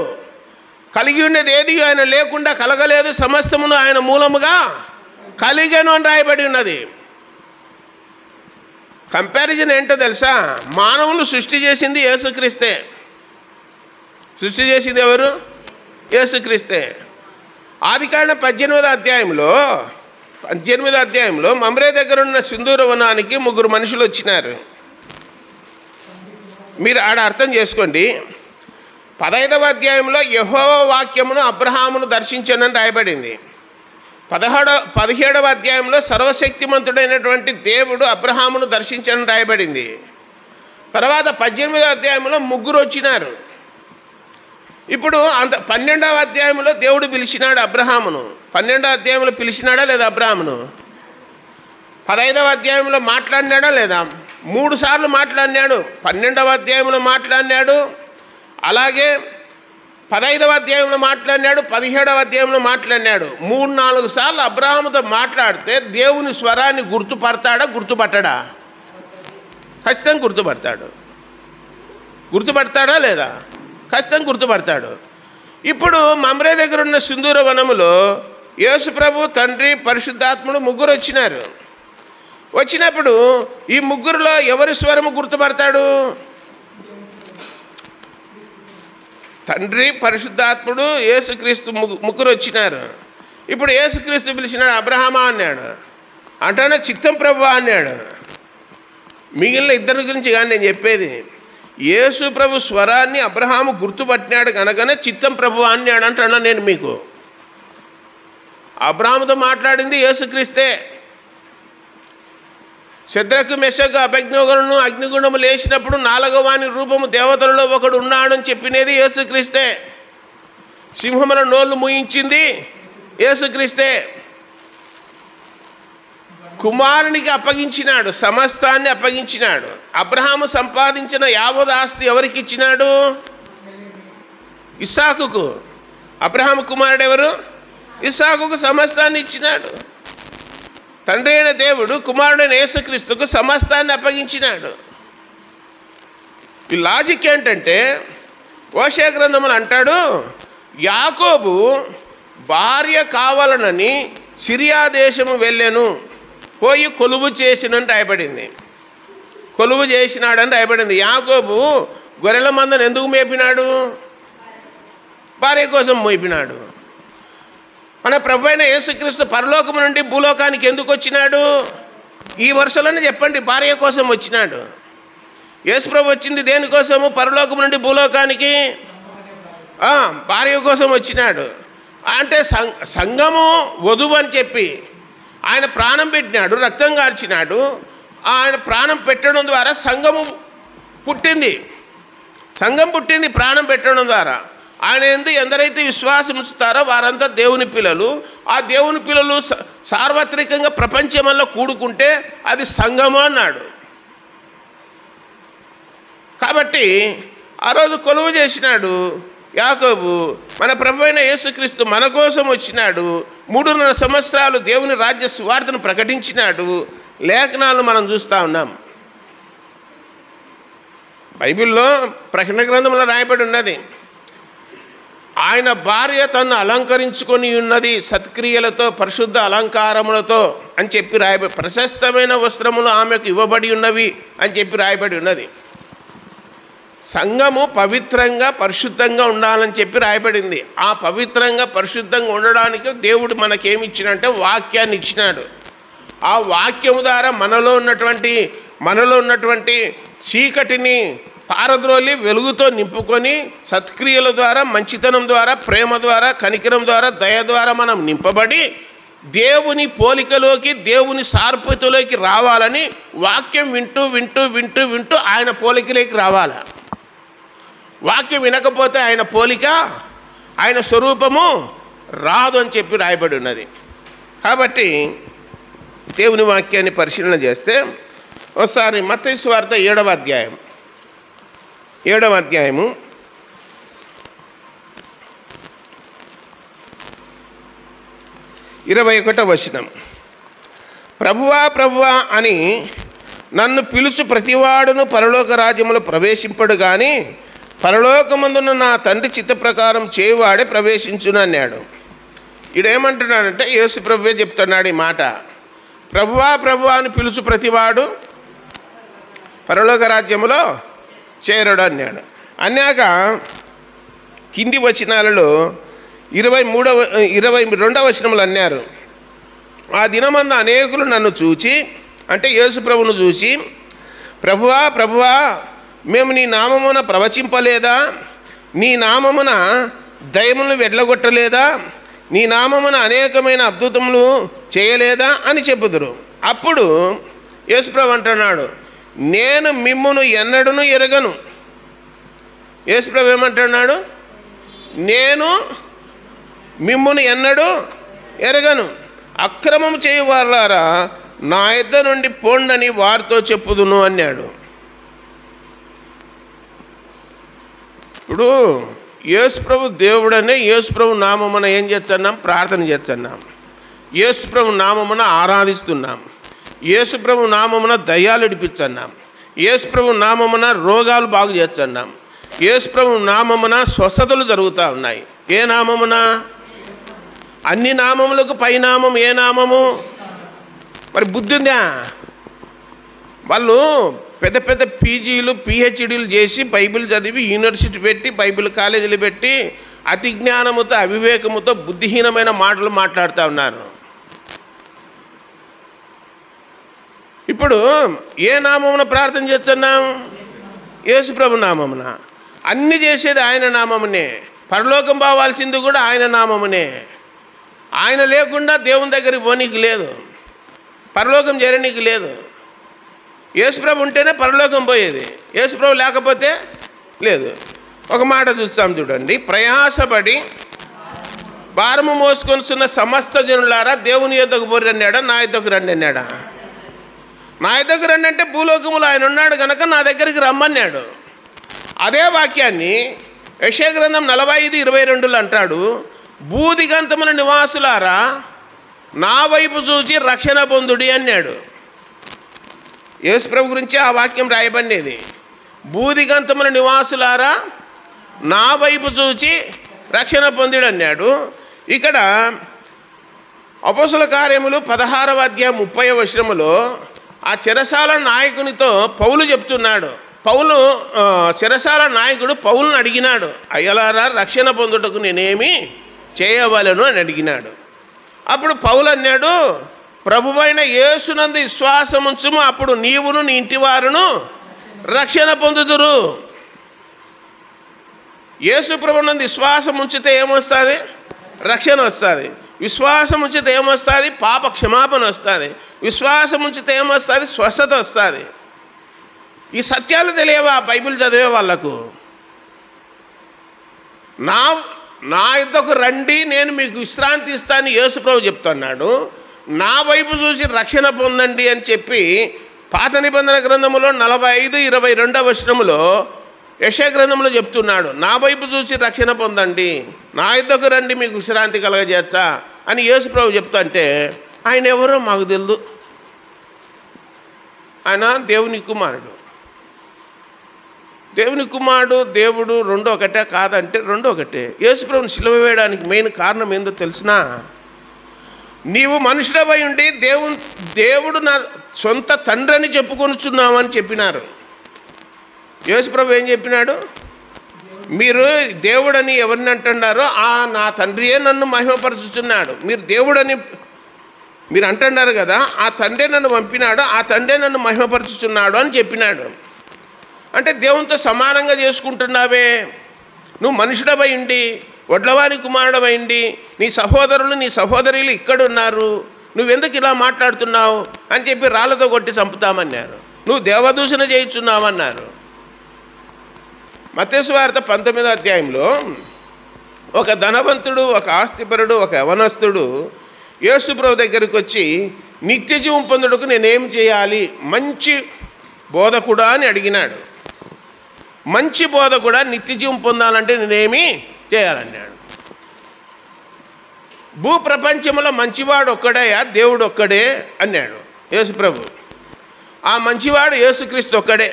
కలిగి ఉన్నది ఏది ఆయన లేకుండా కలగలేదు, సమస్తమును ఆయన మూలముగా కలిగను అని రాయబడి ఉన్నది. కంపారిజన్ ఏంటో తెలుసా? మానవులు సృష్టి చేసింది యేసుక్రీస్తే. సృష్టి చేసింది ఎవరు? యేసుక్రీస్తే. ఆదికాండం 18వ అధ్యాయంలో మమ్రే దగ్గర ఉన్న సింధూర వనానికి 3 మనుషులు వచ్చినారు. మీరు ఆడ అర్థం చేసుకోండి. 15వ అధ్యాయంలో యెహోవా వాక్యమును అబ్రహామును దర్శించనని రాయబడింది. 17వ అధ్యాయంలో సర్వశక్తిమంతుడైనటువంటి దేవుడు అబ్రహామును దర్శించనని రాయబడింది. తర్వాత 18వ అధ్యాయంలో 3 వచ్చినారు. ఇప్పుడు 12వ అధ్యాయంలో దేవుడు పిలిచినాడు అబ్రహామును. 12వ అధ్యాయంలో పిలిచినాడా లేదా అబ్రహామును? 15వ అధ్యాయంలో మాట్లాడినాడా లేదా? 3 సార్లు మాట్లాడినాడు. 12వ అధ్యాయంలో మాట్లాడినాడు, అలాగే 15వ అధ్యాయంలో మాట్లాడినాడు, 17వ అధ్యాయంలో మాట్లాడినాడు. 3-4 సార్లు అబ్రహాముతో మాట్లాడితే దేవుని స్వరాన్ని గుర్తుపడతాడా, గుర్తుపట్టడా? ఖచ్చితంగా గుర్తుపడతాడు. గుర్తుపడతాడా లేదా? ఖచ్చితంగా గుర్తుపడతాడు. ఇప్పుడు మమ్రే దగ్గర ఉన్న సింధూర వనములో యేసు ప్రభు, తండ్రి, పరిశుద్ధాత్ముడు ముగ్గురు వచ్చినారు. వచ్చినప్పుడు ఈ ముగ్గురులో ఎవరి స్వరము గుర్తుపడతాడు? తండ్రి, పరిశుద్ధాత్ముడు, యేసుక్రీస్తు ముగ్గురు వచ్చినారు. ఇప్పుడు యేసుక్రీస్తు పిలిచినాడు, అబ్రహామా అన్నాడు. అంటేనే చిత్తం ప్రభువా అన్నాడు. మిగిలిన ఇద్దరి గురించి కానీ నేను చెప్పేది, యేసు ప్రభు స్వరాన్ని అబ్రహాము గుర్తుపట్టినాడు కనుకనే చిత్తం ప్రభువా అన్నాడు అంటున్నా నేను మీకు. అబ్రహాముతో మాట్లాడింది యేసుక్రీస్తే. శద్రకు, మెషకు, అబేద్నెగోలను అగ్నిగుండము లేచినప్పుడు 4వ వాని రూపము దేవతలలో ఒకడు ఉన్నాడని చెప్పినది యేసుక్రీస్తే. సింహముల నోళ్ళు మూయించింది యేసుక్రీస్తే. కుమారునికి అప్పగించినాడు, సమస్తాన్ని అప్పగించినాడు. అబ్రహాము సంపాదించిన యావత్ ఆస్తి ఎవరికి ఇచ్చినాడు? ఇస్సాకుకు. అబ్రహాము కుమారుడు ఎవరు? ఇస్సాకుకు సమస్తాన్ని ఇచ్చినాడు. తండ్రి అయిన దేవుడు కుమారుడైన యేసుక్రీస్తుకు సమస్తాన్ని అప్పగించినాడు. ఈ లాజిక్ ఏంటంటే, హోషేయ గ్రంథములు అంటాడు, యాకోబు భార్య కావాలనని సిరియా దేశము వెళ్ళాను, పోయి కొలువు చేసినని రాయబడింది. కొలువు చేసినాడని రాయబడింది. యాకోబు గొర్రెల మందను ఎందుకు మేపినాడు? భార్య కోసం మేపినాడు. మన ప్రభు అయిన యేసుక్రీస్తు పరలోకము నుండి భూలోకానికి ఎందుకు వచ్చినాడు? ఈ వరుసలోనే చెప్పండి. భార్య కోసం వచ్చినాడు. యేసు ప్రభు వచ్చింది దేనికోసము? పరలోకము నుండి భూలోకానికి భార్య కోసం వచ్చినాడు. అంటే సంఘము వధువు అని చెప్పి ఆయన ప్రాణం పెట్టినాడు, రక్తం కార్చినాడు. ఆయన ప్రాణం పెట్టడం ద్వారా సంఘము పుట్టింది. సంఘం పుట్టింది ప్రాణం పెట్టడం ద్వారా. ఆయన ఎందరైతే విశ్వాసం ఉంచుతారో వారంతా దేవుని పిల్లలు. ఆ దేవుని పిల్లలు సార్వత్రికంగా ప్రపంచంలో కూడుకుంటే అది సంఘము అన్నాడు. కాబట్టి ఆ రోజు కొలువు చేసినాడు యాకోబు. మన ప్రభు అయిన యేసుక్రీస్తు మన కోసం వచ్చినాడు. 3.5 సంవత్సరాలు దేవుని రాజ్య సువార్తను ప్రకటించినాడు. లేఖనాలు మనం చూస్తూ ఉన్నాం. బైబిల్లో ప్రకటన గ్రంథంలో రాయబడి ఉన్నది, ఆయన భార్య తను అలంకరించుకొని ఉన్నది సత్క్రియలతో, పరిశుద్ధ అలంకారములతో అని చెప్పి రాయబడి, ప్రశస్తమైన వస్త్రములు ఆమెకు ఇవ్వబడి ఉన్నవి అని చెప్పి రాయబడి ఉన్నది. సంఘము పవిత్రంగా పరిశుద్ధంగా ఉండాలని చెప్పి రాయబడింది. ఆ పవిత్రంగా పరిశుద్ధంగా ఉండడానికి దేవుడు మనకేమి ఇచ్చినంటే వాక్యాన్ని ఇచ్చినాడు. ఆ వాక్యము ద్వారా మనలో ఉన్నటువంటి చీకటిని పారద్రోలి వెలుగుతో నింపుకొని సత్క్రియల ద్వారా, మంచితనం ద్వారా, ప్రేమ ద్వారా, కనికరం ద్వారా, దయ ద్వారా మనం నింపబడి దేవుని పోలికలోకి, దేవుని సార్పతలోకి రావాలని వాక్యం వింటూ వింటూ వింటూ వింటూ ఆయన పోలికలోకి రావాలి. వాక్యం వినకపోతే ఆయన పోలిక, ఆయన స్వరూపము రాదు అని చెప్పి రాయబడి ఉన్నది. కాబట్టి దేవుని వాక్యాన్ని పరిశీలన చేస్తే ఒకసారి మత్తయి సువార్త 7వ అధ్యాయం 7వ అధ్యాయము 21వ వచనం. ప్రభువా ప్రభువా అని నన్ను పిలుచు ప్రతివాడును పరలోక రాజ్యములో ప్రవేశింపడు కానీ పరలోకమందున నా తండ్రి చిత్త ప్రకారం చేయువాడే ప్రవేశించును అన్నాడు. ఈడేమంటున్నాడంటే యేసు ప్రభువే చెప్తున్నాడు ఈ మాట. ప్రభువా ప్రభువా అని పిలుచు ప్రతివాడు పరలోక రాజ్యములో చేరడు అన్నాడు. అన్నాక కింది వచనాలలో 22వ వచనములు అన్నారు, ఆ దినమందు అనేకులు నన్ను చూచి, అంటే యేసు ప్రభువును చూసి, ప్రభువా ప్రభువా మేము నీ నామమున ప్రవచింపలేదా? నీ నామమున దయ్యములను వెళ్ళగొట్టలేదా? నీ నామమున అనేకమైన అద్భుతములు చేయలేదా అని చెప్పుదురు. అప్పుడు యేసు ప్రభు అంటున్నాడు, నేను మిమ్మును ఎన్నడూను ఎరగను. యేసు ప్రభు ఏమంటున్నాడు? నేను మిమ్మును ఎన్నడూ ఎరగను. అక్రమం చేయవారులారా నా యొద్ద నుండి పోండని వారితో చెప్పుదును అన్నాడు. ఇప్పుడు యేసుప్రభు దేవుడనే యేసుప్రభు నామమున ఏం చేస్తున్నాం? ప్రార్థన చేస్తున్నాం. యేసుప్రభు నామమున ఆరాధిస్తున్నాం. యేసుప్రభు నామమున దయ్యాలు ఇడిపిస్తున్నాం. యేసుప్రభు నామమున రోగాలు బాగు చేస్తున్నాం. యేసుప్రభు నామమున స్వస్థతలు జరుగుతూ ఉన్నాయి. ఏ నామమున? అన్ని నామములకు పై నామం ఏ నామము? మరి బుద్ధి ఉందా? వాళ్ళు పెద్ద పెద్ద పీజీలు పిహెచ్డీలు చేసి బైబిల్ చదివి యూనివర్సిటీ పెట్టి బైబిల్ కాలేజీలు పెట్టి అతి జ్ఞానముతో అవివేకముతో బుద్ధిహీనమైన మాటలు మాట్లాడుతూ ఉన్నారు. ఇప్పుడు ఏ నామమున ప్రార్థన చేస్తున్నాం? యేసుప్రభు నామమున. అన్ని చేసేది ఆయన నామమునే. పరలోకం పోవాల్సింది కూడా ఆయన నామమునే. ఆయన లేకుండా దేవుని దగ్గరికి పోనీకి లేదు, పరలోకం చేరనీకి లేదు. యేసుప్రభు ఉంటేనే పరలోకం పోయేది, యేసుప్రభు లేకపోతే లేదు. ఒక మాట చూస్తాం చూడండి. ప్రయాసపడి భారము మోసుకొనిస్తున్న సమస్త జనులారా దేవుని యొద్దకు పోరి అన్నాడా? నా యొద్దకు రండి అన్నాడా? నా యొద్దకు రండి అంటే భూలోకములో ఆయన ఉన్నాడు కనుక నా దగ్గరికి రమ్మన్నాడు. అదే వాక్యాన్ని యెషయా గ్రంథం 45:22 అంటాడు, భూదిగంతముల నివాసులారా నా వైపు చూసి రక్షణ పొందుడి అన్నాడు. యేసుప్రభు గురించి ఆ వాక్యం రాయబడినది. భూదిగంతముల నివాసులారా నా వైపు చూచి రక్షణ పొందుడు అన్నాడు. ఇక్కడ అపోస్తల కార్యములు 16వ అధ్యాయం 30వ వచనములో ఆ చెరసాల నాయకునితో పౌలు చెప్తున్నాడు. పౌలు చెరసాల నాయకుడు పౌలును అడిగినాడు, అయ్యలారా రక్షణ పొందుటకు నేనేమి చేయవలను అని అడిగినాడు. అప్పుడు పౌలు అన్నాడు, ప్రభువైన యేసునందు విశ్వాసం ఉంచుము, అప్పుడు నీవును నీ ఇంటి వారును రక్షణ పొందుదురు. యేసు ప్రభునందు విశ్వాసం ఉంచితే ఏమొస్తుంది? రక్షణ వస్తుంది. విశ్వాసం ఉంచితే ఏమొస్తుంది? పాప క్షమాపణ వస్తుంది. విశ్వాసం ఉంచితే ఏమొస్తుంది? స్వస్థత వస్తుంది. ఈ సత్యాలు తెలియవా బైబిల్ చదివే వాళ్ళకు? నా యుద్ధకు రండి, నేను మీకు విశ్రాంతి ఇస్తాను యేసు ప్రభు చెప్తున్నాడు. నా వైపు చూసి రక్షణ పొందండి అని చెప్పి పాత నిబంధన గ్రంథములో 45:22 వచనములో యెషయా గ్రంథంలో చెప్తున్నాడు, నా వైపు చూసి రక్షణ పొందండి, నా యుద్ధకు రండి, మీకు విశ్రాంతి కలగజేచ్చా అని యేసు ప్రభు చెప్తుంటే ఆయన ఎవరో మాకు తెలియదు. ఆయన దేవుని కుమారుడు. దేవుని కుమారుడు దేవుడు రెండు ఒకటే కాదంటే రెండు ఒకటే. యేసు ప్రభుని సిలువ వేయడానికి మెయిన్ కారణం ఏందో తెలిసినా, నీవు మనుషుడవై ఉండి దేవుడు నా సొంత తండ్రి అని చెప్పుకొనుచున్నావు అని చెప్పినారు. యేసు ప్రభు ఏం చెప్పినాడు? మీరు దేవుడని ఎవరిని అంటున్నారో నా తండ్రియే నన్ను మహిమపరుచుచున్నాడు. మీరు దేవుడని మీరు అంటున్నారు కదా, ఆ తండ్రే నన్ను పంపినాడు, ఆ తండ్రే నన్ను మహిమపరుచుచున్నాడు అని చెప్పినాడు. అంటే దేవునితో సమానంగా చేసుకుంటున్నావే. నువ్వు మనుషుడవై ఉండి, వడ్లవాని కుమారుడవై ఉండి, నీ సహోదరులు నీ సహోదరులు ఇక్కడున్నారు, నువ్వెందుకు ఇలా మాట్లాడుతున్నావు అని చెప్పి రాళ్ళతో కొట్టి చంపుతామన్నారు. నువ్వు దేవదూషణ చేయించున్నావన్నారు. మత్తయి సువార్త 19వ అధ్యాయంలో ఒక ధనవంతుడు, ఒక ఆస్తిపరుడు, ఒక యవనస్తుడు యేసు ప్రభు దగ్గరికి వచ్చి నిత్య జీవం పొందుటకు నేనేం చేయాలి, మంచి బోధకుడా అని అడిగినాడు. మంచి బోధకుడా, నిత్య జీవం పొందాలంటే నేనేమి చేయాలన్నాడు. భూ ప్రపంచంలో మంచివాడు ఒక్కడేయా, దేవుడు ఒక్కడే అన్నాడు యేసు ప్రభు. ఆ మంచివాడు యేసుక్రీస్తు ఒక్కడే.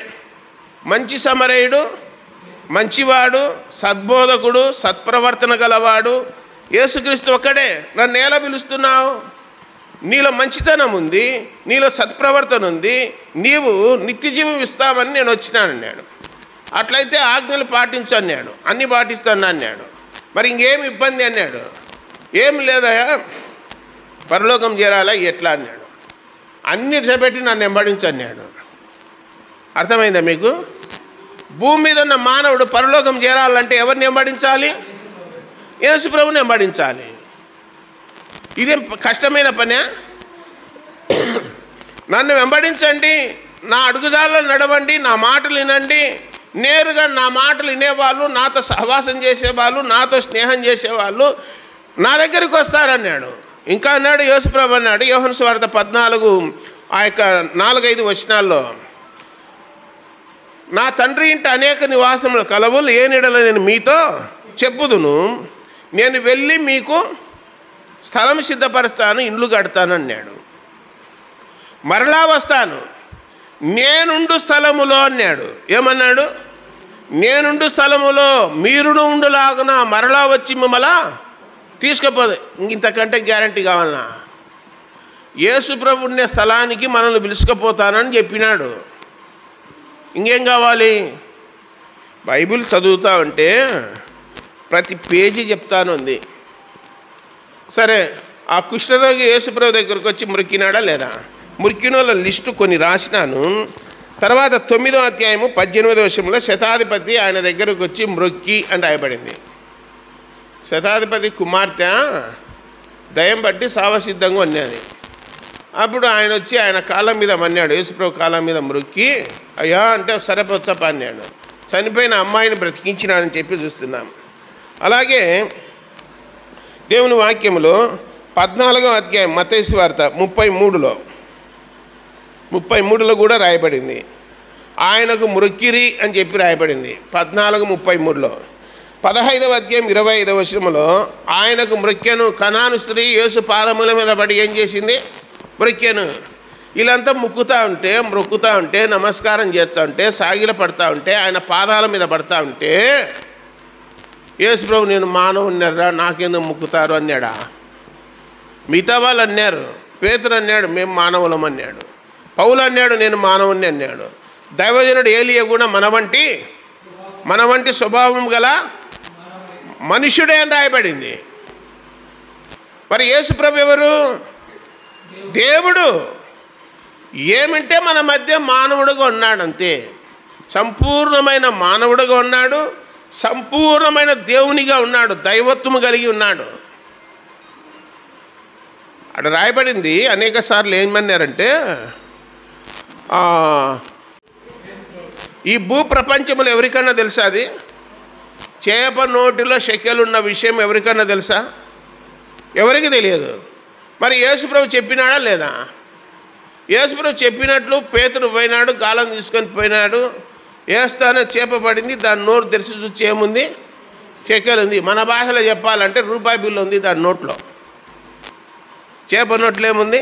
మంచి సమరయుడు, మంచివాడు, సద్బోధకుడు, సత్ప్రవర్తన గలవాడు యేసుక్రీస్తు ఒక్కడే. నన్ను ఎలా పిలుస్తున్నావు? నీలో మంచితనం ఉంది, నీలో సత్ప్రవర్తన ఉంది, నీవు నిత్యజీవం ఇస్తామని నేను వచ్చినానన్నాడు. అట్లయితే ఆజ్ఞలు పాటించు అన్నాడు. అన్నీ పాటిస్తాను అన్నాడు. మరి ఇంకేమి ఇబ్బంది అన్నాడు. ఏం లేదయా, పరలోకం చేరాలా ఎట్లా అన్నాడు. అన్ని చేపెట్టి నన్ను వెంబడించు అన్నాడు. అర్థమైందా మీకు? భూమి మీద ఉన్న మానవుడు పరలోకం చేరాలంటే ఎవరిని వెంబడించాలి? యేసు ప్రభుని వెంబడించాలి. ఇదేం కష్టమైన పనే? నన్ను వెంబడించండి, నా అడుగుజాడలో నడవండి, నా మాటలు వినండి. నేరుగా నా మాటలు వినేవాళ్ళు, నాతో సహవాసం చేసేవాళ్ళు, నాతో స్నేహం చేసేవాళ్ళు నా దగ్గరికి వస్తారన్నాడు. ఇంకా అన్నాడు యేసు ప్రభు అన్నాడు యోహాను సువార్త 14 ఆ యొక్క 4-5 వచనాల్లో, నా తండ్రి ఇంట అనేక నివాసములు కలవులు, ఏ నీడలో నేను మీతో చెప్పుదును, నేను వెళ్ళి మీకు స్థలం సిద్ధపరుస్తాను, ఇండ్లు కడతాను అన్నాడు. మరలా వస్తాను, నేనుండు స్థలములో అన్నాడు. ఏమన్నాడు? నేనుండు స్థలములో మీరును ఉండులాగున మరలా వచ్చి మిమ్మల్ని తీసుకుపోదు. ఇంతకంటే గ్యారంటీ కావాలన్నా? యేసు ప్రభు ఉండే స్థలానికి మనల్ని పిలుచుకుపోతానని చెప్పినాడు. ఇంకేం కావాలి? బైబిల్ చదువుతా ఉంటే ప్రతి పేజీ చెప్తాను ఉంది. సరే, ఆ కుష్ఠరోగి యేసుప్రభు దగ్గరకు వచ్చి మురికినాడా లేదా? మురికిన వాళ్ళ లిస్టు కొన్ని రాసినాను. తర్వాత 9వ అధ్యాయము 18వ వచనంలో శతాధిపతి ఆయన దగ్గరకు వచ్చి మ్రొక్కి అని రాయబడింది. శతాధిపతి కుమార్తె దయం బట్టి సావసిద్ధంగా ఉన్నది. అప్పుడు ఆయన వచ్చి ఆయన కాళ్ళ మీద మన్నాడు, యేసుప్రభు కాళ్ళ మీద మ్రొక్కి, అయ్యా అంటే సరిపోచ్చప్ప అన్నాడు. చనిపోయిన అమ్మాయిని బ్రతికించినాడని చెప్పి చూస్తున్నాం. అలాగే దేవుని వాక్యములో 14వ అధ్యాయం మత్తయి సువార్త 33లో కూడా రాయబడింది. ఆయనకు మ్రొక్కిరి అని చెప్పి రాయబడింది 14:33లో. 15వ అధ్యాయం 25వ వచనంలో ఆయనకు మ్రొక్కెను. కనాను స్త్రీ యేసు పాదముల మీద పడి ఏం చేసింది? మ్రొక్కెను. వీళ్ళంతా మొక్కుతూ ఉంటే నమస్కారం చేస్తూ ఉంటే సాగిల పడతా ఉంటే ఆయన పాదాల మీద పడతా ఉంటే యేసు ప్రభు నేను మానవున్నారా, నాకెందుకు మొక్కుతారు అన్నాడా? మిగతా వాళ్ళు అన్నారు. పేతురు అన్నాడు మేము మానవులం అన్నాడు. పౌలు అన్నాడు నేను మానవుని అన్నాడు. దైవజనుడు ఏలియా కూడా మన వంటి స్వభావం గల మనుష్యుడే అని రాయబడింది. మరి యేసు ప్రభు ఎవరు? దేవుడు. ఏమంటే మన మధ్య మానవుడుగా ఉన్నాడు అంతే. సంపూర్ణమైన మానవుడుగా ఉన్నాడు, సంపూర్ణమైన దేవునిగా ఉన్నాడు, దైవత్వము కలిగి ఉన్నాడు. అక్కడ రాయబడింది అనేక సార్లు ఏమన్నారంటే ఈ భూప్రపంచంలో ఎవరికన్నా తెలుసా? అది చేప నోటిలో షెకెలున్న విషయం ఎవరికన్నా తెలుసా? ఎవరికి తెలియదు. మరి యేసుప్రభు చెప్పినాడా లేదా? యేసుప్రభు చెప్పినట్లు పేతురు పోయినాడు, గాలం తీసుకొని పోయినాడు. వేస్తానే చేప పడింది, దాని నోరు తెరిచి చూసి ఏముంది? షెకెల్ ఉంది. మన భాషలో చెప్పాలంటే రూపాయి బిల్లు ఉంది దాని నోట్లో. చేప నోట్లో ఏముంది?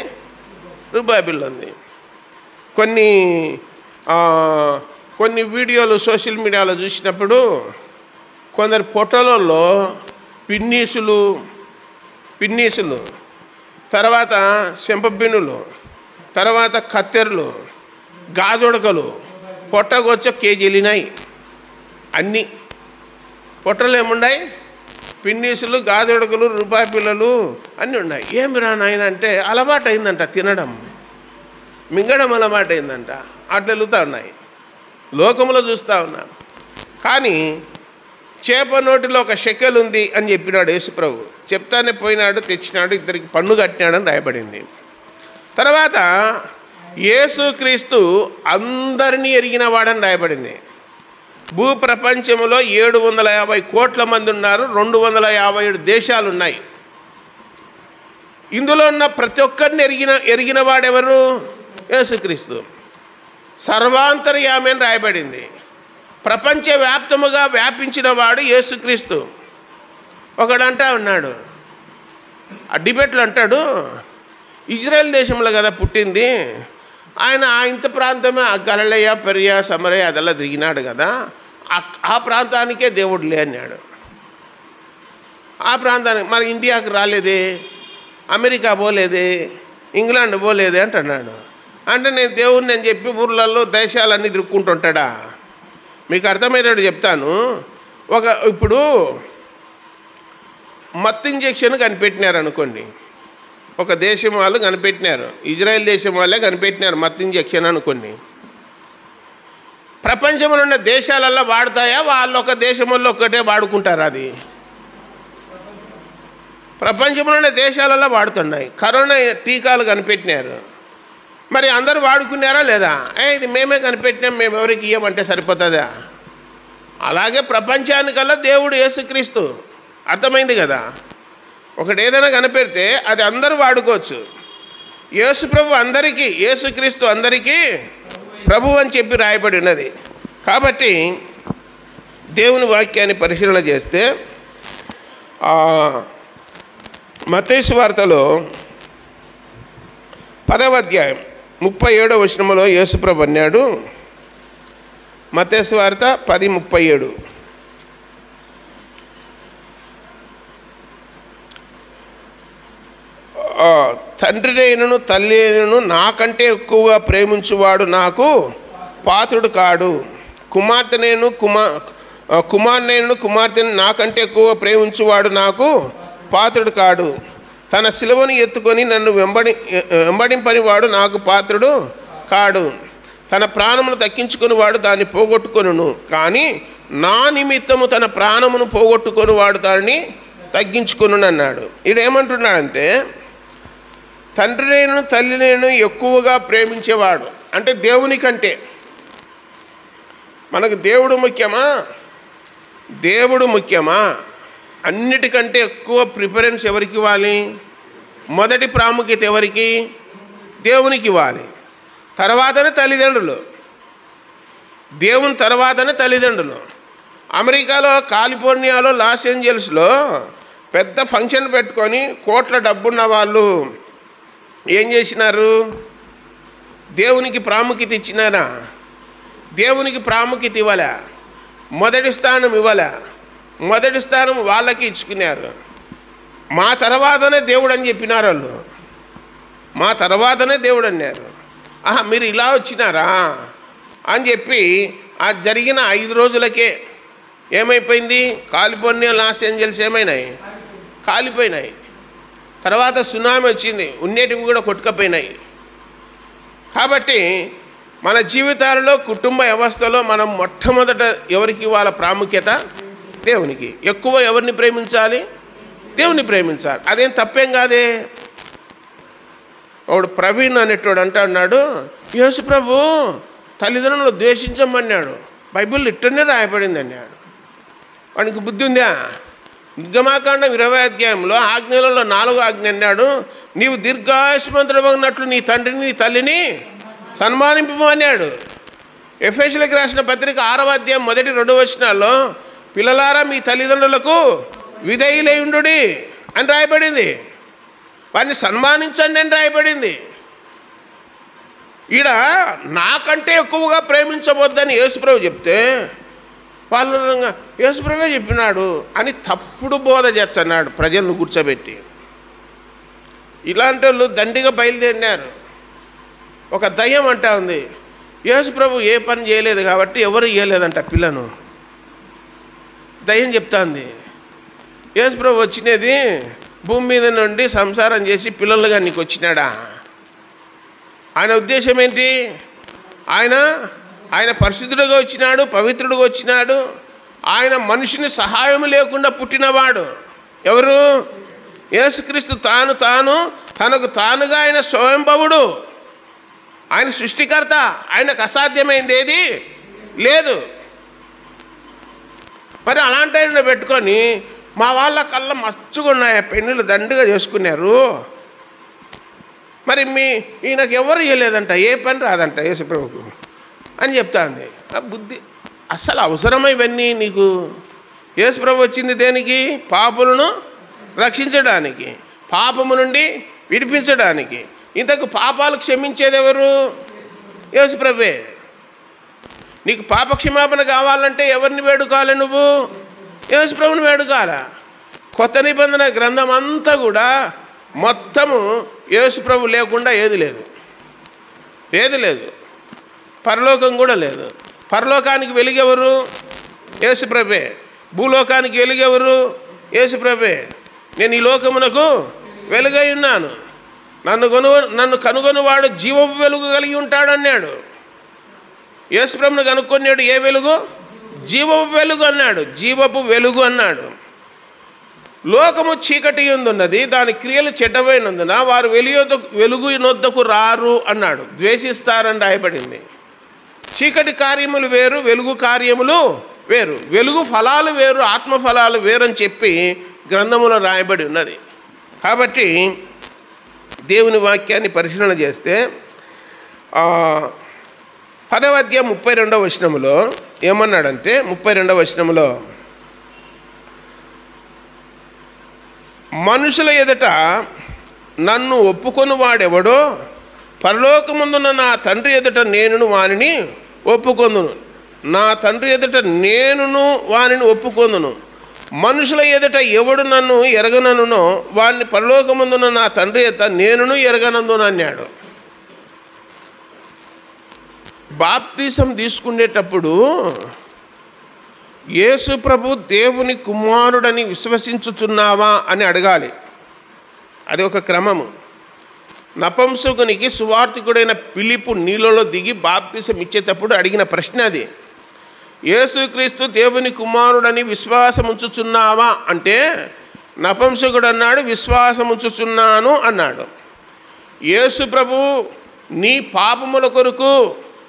రూపాయి బిల్లు ఉంది. కొన్ని వీడియోలు సోషల్ మీడియాలో చూసినప్పుడు కొందరు పొట్టలలో పిన్నీసులు, తర్వాత చెంపబిన్నులు, తర్వాత కత్తెరలు, గాజుడకలు పొట్టకొచ్చ కేజీలినాయి. అన్నీ పొట్టలు ఏమున్నాయి? పిన్నీసులు, గాజుడకలు, రూపాయి పిల్లలు అన్నీ ఉన్నాయి. ఏమి రా నాయన అంటే అలవాటు అయిందంట, తినడం మింగడం అలవాటు అయిందంట. అట్లా వెళుతూ ఉన్నాయి, లోకంలో చూస్తూ ఉన్నాం. కానీ చేప నోటిలో ఒక షెకెల్ ఉంది అని చెప్పినాడు యేసుప్రభు. చెప్తానే పోయినాడు, తెచ్చినాడు, ఇద్దరికి పన్ను కట్టినాడని రాయబడింది. తర్వాత యేసుక్రీస్తు అందరినీ ఎరిగిన వాడని రాయబడింది. భూప్రపంచంలో 750 కోట్ల మంది ఉన్నారు, 257 దేశాలు ఉన్నాయి. ఇందులో ఉన్న ప్రతి ఒక్కరిని ఎరిగిన వాడెవరు? యేసుక్రీస్తు. సర్వాంతర్యామి అని రాయబడింది. ప్రపంచవ్యాప్తముగా వ్యాపించిన వాడు యేసుక్రీస్తు. ఒకడంటా ఉన్నాడు, ఆ డిబేట్లు అంటాడు, ఇజ్రాయెల్ దేశంలో కదా పుట్టింది ఆయన, ఇంత ప్రాంతమే గలిలయ, పెరియా, సమరయ అదెల్లా దిగినాడు కదా, ఆ ప్రాంతానికే దేవుడులే అన్నాడు. ఆ ప్రాంతానికి మరి ఇండియాకి రాలేదే, అమెరికా పోలేదే, ఇంగ్లాండ్ పోలేదే అంటున్నాడు. అంటే నేను దేవుడిని అని చెప్పి ఊర్లలో దేశాలన్నీ తిరుక్కుంటుంటాడా? మీకు అర్థమయ్యేటట్టు చెప్తాను. ఇప్పుడు మత్తు ఇంజెక్షన్ కనిపెట్టినారు అనుకోండి, ఒక దేశం వాళ్ళు కనిపెట్టినారు, ఇజ్రాయెల్ దేశం వాళ్ళే కనిపెట్టినారు మత్తు ఇంజెక్షన్ అనుకోండి. ప్రపంచంలో ఉన్న దేశాలల్లో వాడతాయా? వాళ్ళు ఒక దేశంలో ఒక్కటే వాడుకుంటారు? అది ప్రపంచంలో ఉన్న దేశాలలో వాడుతున్నాయి. కరోనా టీకాలు కనిపెట్టినారు, మరి అందరూ వాడుకున్నారా లేదా? ఇది మేమే కనిపెట్టినాం, మేము ఎవరికి ఇవ్వమంటే సరిపోతుందా? అలాగే ప్రపంచానికల్లా దేవుడు యేసుక్రీస్తు. అర్థమైంది కదా? ఒకటి ఏదైనా కనిపెడితే అది అందరూ వాడుకోవచ్చు. యేసుప్రభు అందరికీ, యేసుక్రీస్తు అందరికీ ప్రభు అని చెప్పి రాయబడి ఉన్నది. కాబట్టి దేవుని వాక్యాన్ని పరిశీలన చేస్తే మత్తయి సువార్తలో 10వ అధ్యాయం 37వ వచనంలో యేసుప్రభు అన్నాడు. మత్తయి సువార్త 10:37. తండ్రి అయినను తల్లి అయినను నాకంటే ఎక్కువగా ప్రేమించువాడు నాకు పాత్రుడు కాడు. కుమార్తెనైనను కుమారునైనను కుమార్తెను నాకంటే ఎక్కువగా ప్రేమించువాడు నాకు పాత్రుడు కాడు. తన సిలువను ఎత్తుకొని నన్ను వెంబడింపని వాడు నాకు పాత్రుడు కాడు. తన ప్రాణమును దక్కించుకుని వాడు దాన్ని పోగొట్టుకొనును, కానీ నా నిమిత్తము తన ప్రాణమును పోగొట్టుకొని వాడు దాన్ని తగ్గించుకొను అన్నాడు. ఈడేమంటున్నాడంటే తండ్రినేను తల్లినేను ఎక్కువగా ప్రేమించేవాడు అంటే దేవుని కంటే. మనకు దేవుడు ముఖ్యమా? దేవుడు ముఖ్యమా? అన్నిటికంటే ఎక్కువ ప్రిఫరెన్స్ ఎవరికి ఇవ్వాలి? మొదటి ప్రాముఖ్యత ఎవరికి? దేవునికి ఇవ్వాలి. తర్వాతనే తల్లిదండ్రులు. దేవుని తర్వాతనే తల్లిదండ్రులు. అమెరికాలో కాలిఫోర్నియాలో లాస్ ఏంజల్స్లో పెద్ద ఫంక్షన్ పెట్టుకొని కోట్ల డబ్బున్న వాళ్ళు ఏం చేసినారు? దేవునికి ప్రాముఖ్యత ఇచ్చినారా? దేవునికి ప్రాముఖ్యత ఇవ్వలే. మొదటి స్థానం ఇవ్వలే. మొదటి స్థానం వాళ్ళకి ఇచ్చుకున్నారు. మా తర్వాతనే దేవుడు అని చెప్పినారు వాళ్ళు. మా తర్వాతనే దేవుడు అన్నారు. మీరు ఇలా వచ్చినారా అని చెప్పి ఆ జరిగిన 5 రోజులకే ఏమైపోయింది? కాలిఫోర్నియా లాస్ ఏంజల్స్ ఏమైనాయి? కాలిపోయినాయి. తర్వాత సునామీ వచ్చింది, ఉన్నటివి కూడా కొట్టుకపోయినాయి. కాబట్టి మన జీవితాలలో కుటుంబ వ్యవస్థలో మనం మొట్టమొదట ఎవరికి ఇవ్వాలి ప్రాముఖ్యత? దేవునికి. ఎక్కువ ఎవరిని ప్రేమించాలి? దేవుని ప్రేమించాలి. అదేం తప్పేం కాదే. వాడు ప్రవీణ్ అనేటోడు అంటున్నాడు, యేసు ప్రభు తల్లిదండ్రులను ద్వేషించమన్నాడు, బైబిల్ ఇట్టనే రాయబడింది అన్నాడు. వానికి బుద్ధి ఉందా? నిర్గమాకాండం 20వ అధ్యాయంలో ఆజ్ఞలలో 4వ ఆజ్ఞ అన్నాడు, నీవు దీర్ఘాయుష్మంతుడవగినట్లు నీ తండ్రిని నీ తల్లిని సన్మానింపమన్నాడు. ఎఫెసీయులకు రాసిన పత్రిక 6వ అధ్యాయం 1-2 వచనాల్లో పిల్లలారా మీ తల్లిదండ్రులకు విధేయులై ఉండుడి అని రాయబడింది. వారిని సన్మానించండి అని రాయబడింది. ఈడ నాకంటే ఎక్కువగా ప్రేమించవద్దని యేసుప్రభు చెప్తే వాళ్ళు యేసుప్రభే చెప్పినాడు అని తప్పుడు బోధ చేస్తున్నాడు ప్రజలను కూర్చోబెట్టి. ఇలాంటి వాళ్ళు దండిగా బయలుదేరినారు. ఒక దయ్యం అంటా ఉంది, యేసుప్రభు ఏ పని చేయలేదు కాబట్టి ఎవరు ఇయ్యలేదంట పిల్లను. దయ్యం చెప్తాంది యేసుప్రభు వచ్చినది భూమి మీద నుండి సంసారం చేసి పిల్లలుగా నీకు వచ్చినాడా? ఆయన ఉద్దేశం ఏంటి? ఆయన పరిశుద్ధుడుగా వచ్చినాడు, పవిత్రుడుగా వచ్చినాడు. ఆయన మనిషిని సహాయం లేకుండా పుట్టినవాడు. ఎవరు? యేసుక్రీస్తు తనకు తానుగా ఆయన స్వయంభవుడు. ఆయన సృష్టికర్త. ఆయనకు అసాధ్యమైంది ఏది లేదు. మరి అలాంటి ఆయన పెట్టుకొని మా వాళ్ళ కళ్ళ మచ్చుకున్నాయి, పెన్నులు దండిగా చేసుకున్నారు. మరి ఈయనకు ఎవరు ఇవ్వలేదంట, ఏ పని రాదంట యేసుప్రభుకు అని చెప్తాంది. ఆ బుద్ధి అస్సలు అవసరమా ఇవన్నీ నీకు? యేసుప్రభు వచ్చింది దేనికి? పాపులను రక్షించడానికి, పాపము నుండి విడిపించడానికి. ఇంతకు పాపాలు క్షమించేది ఎవరు? యేసుప్రభే. నీకు పాపక్షమాపణ కావాలంటే ఎవరిని వేడుకోవాలి? నువ్వు యేసుప్రభుని వేడుకోవాలా. కొత్త నిబంధన గ్రంథం అంతా కూడా మొత్తము యేసుప్రభు లేకుండా ఏది లేదు. పరలోకం కూడా లేదు. పరలోకానికి వెలుగెవరు? యేసుప్రభే. భూలోకానికి వెలుగెవరు? యేసుప్రభే. నేను ఈ లోకమునకు వెలుగై ఉన్నాను, నన్ను కనుగొనివాడు జీవపు వెలుగు కలిగి ఉంటాడు అన్నాడు. యేసుప్రభుని కనుక్కొన్నాడు. ఏ వెలుగు? జీవపు వెలుగు అన్నాడు. జీవపు వెలుగు అన్నాడు. లోకము చీకటి యందున్నది, దాని క్రియలు చెడ్డమైనందున వారు వెలుగు నొద్దకు రారు అన్నాడు. ద్వేషిస్తారని రాయబడింది. చీకటి కార్యములు వేరు, వెలుగు కార్యములు వేరు. వెలుగు ఫలాలు వేరు, ఆత్మ ఫలాలు వేరని చెప్పి గ్రంథములో రాయబడి ఉన్నది. కాబట్టి దేవుని వాక్యాన్ని పరిశీలన చేస్తే 10వ అధ్యాయం 32వ వచనములో ఏమన్నాడంటే, 32వ వచనములో మనుషుల ఎదుట నన్ను ఒప్పుకొని వాడెవడో పరలోకమందున్న నా తండ్రి ఎదుట నేనును వానిని ఒప్పుకొందును. నా తండ్రి ఎదుట నేనును వానిని ఒప్పుకొందును. మనుషుల ఎదుట ఎవడు నన్ను ఎరగననునో వాడిని పరలోకమందున్న నా తండ్రి ఎదుట నేనును ఎరగనందును అన్నాడు. బాప్తిసం తీసుకునేటప్పుడు యేసు ప్రభు దేవుని కుమారుడని విశ్వసించుచున్నావా అని అడగాలి. అది ఒక క్రమము. నపుంసకునికి సువార్తికుడైన ఫిలిప్పు నీళ్ళలో దిగి బాప్తిసం ఇచ్చేటప్పుడు అడిగిన ప్రశ్న అది. యేసుక్రీస్తు దేవుని కుమారుడని విశ్వాసం ఉంచుచున్నావా అంటే నపుంసకుడు అన్నాడు, విశ్వాసం ఉంచుచున్నాను అన్నాడు. యేసు ప్రభు నీ పాపముల కొరకు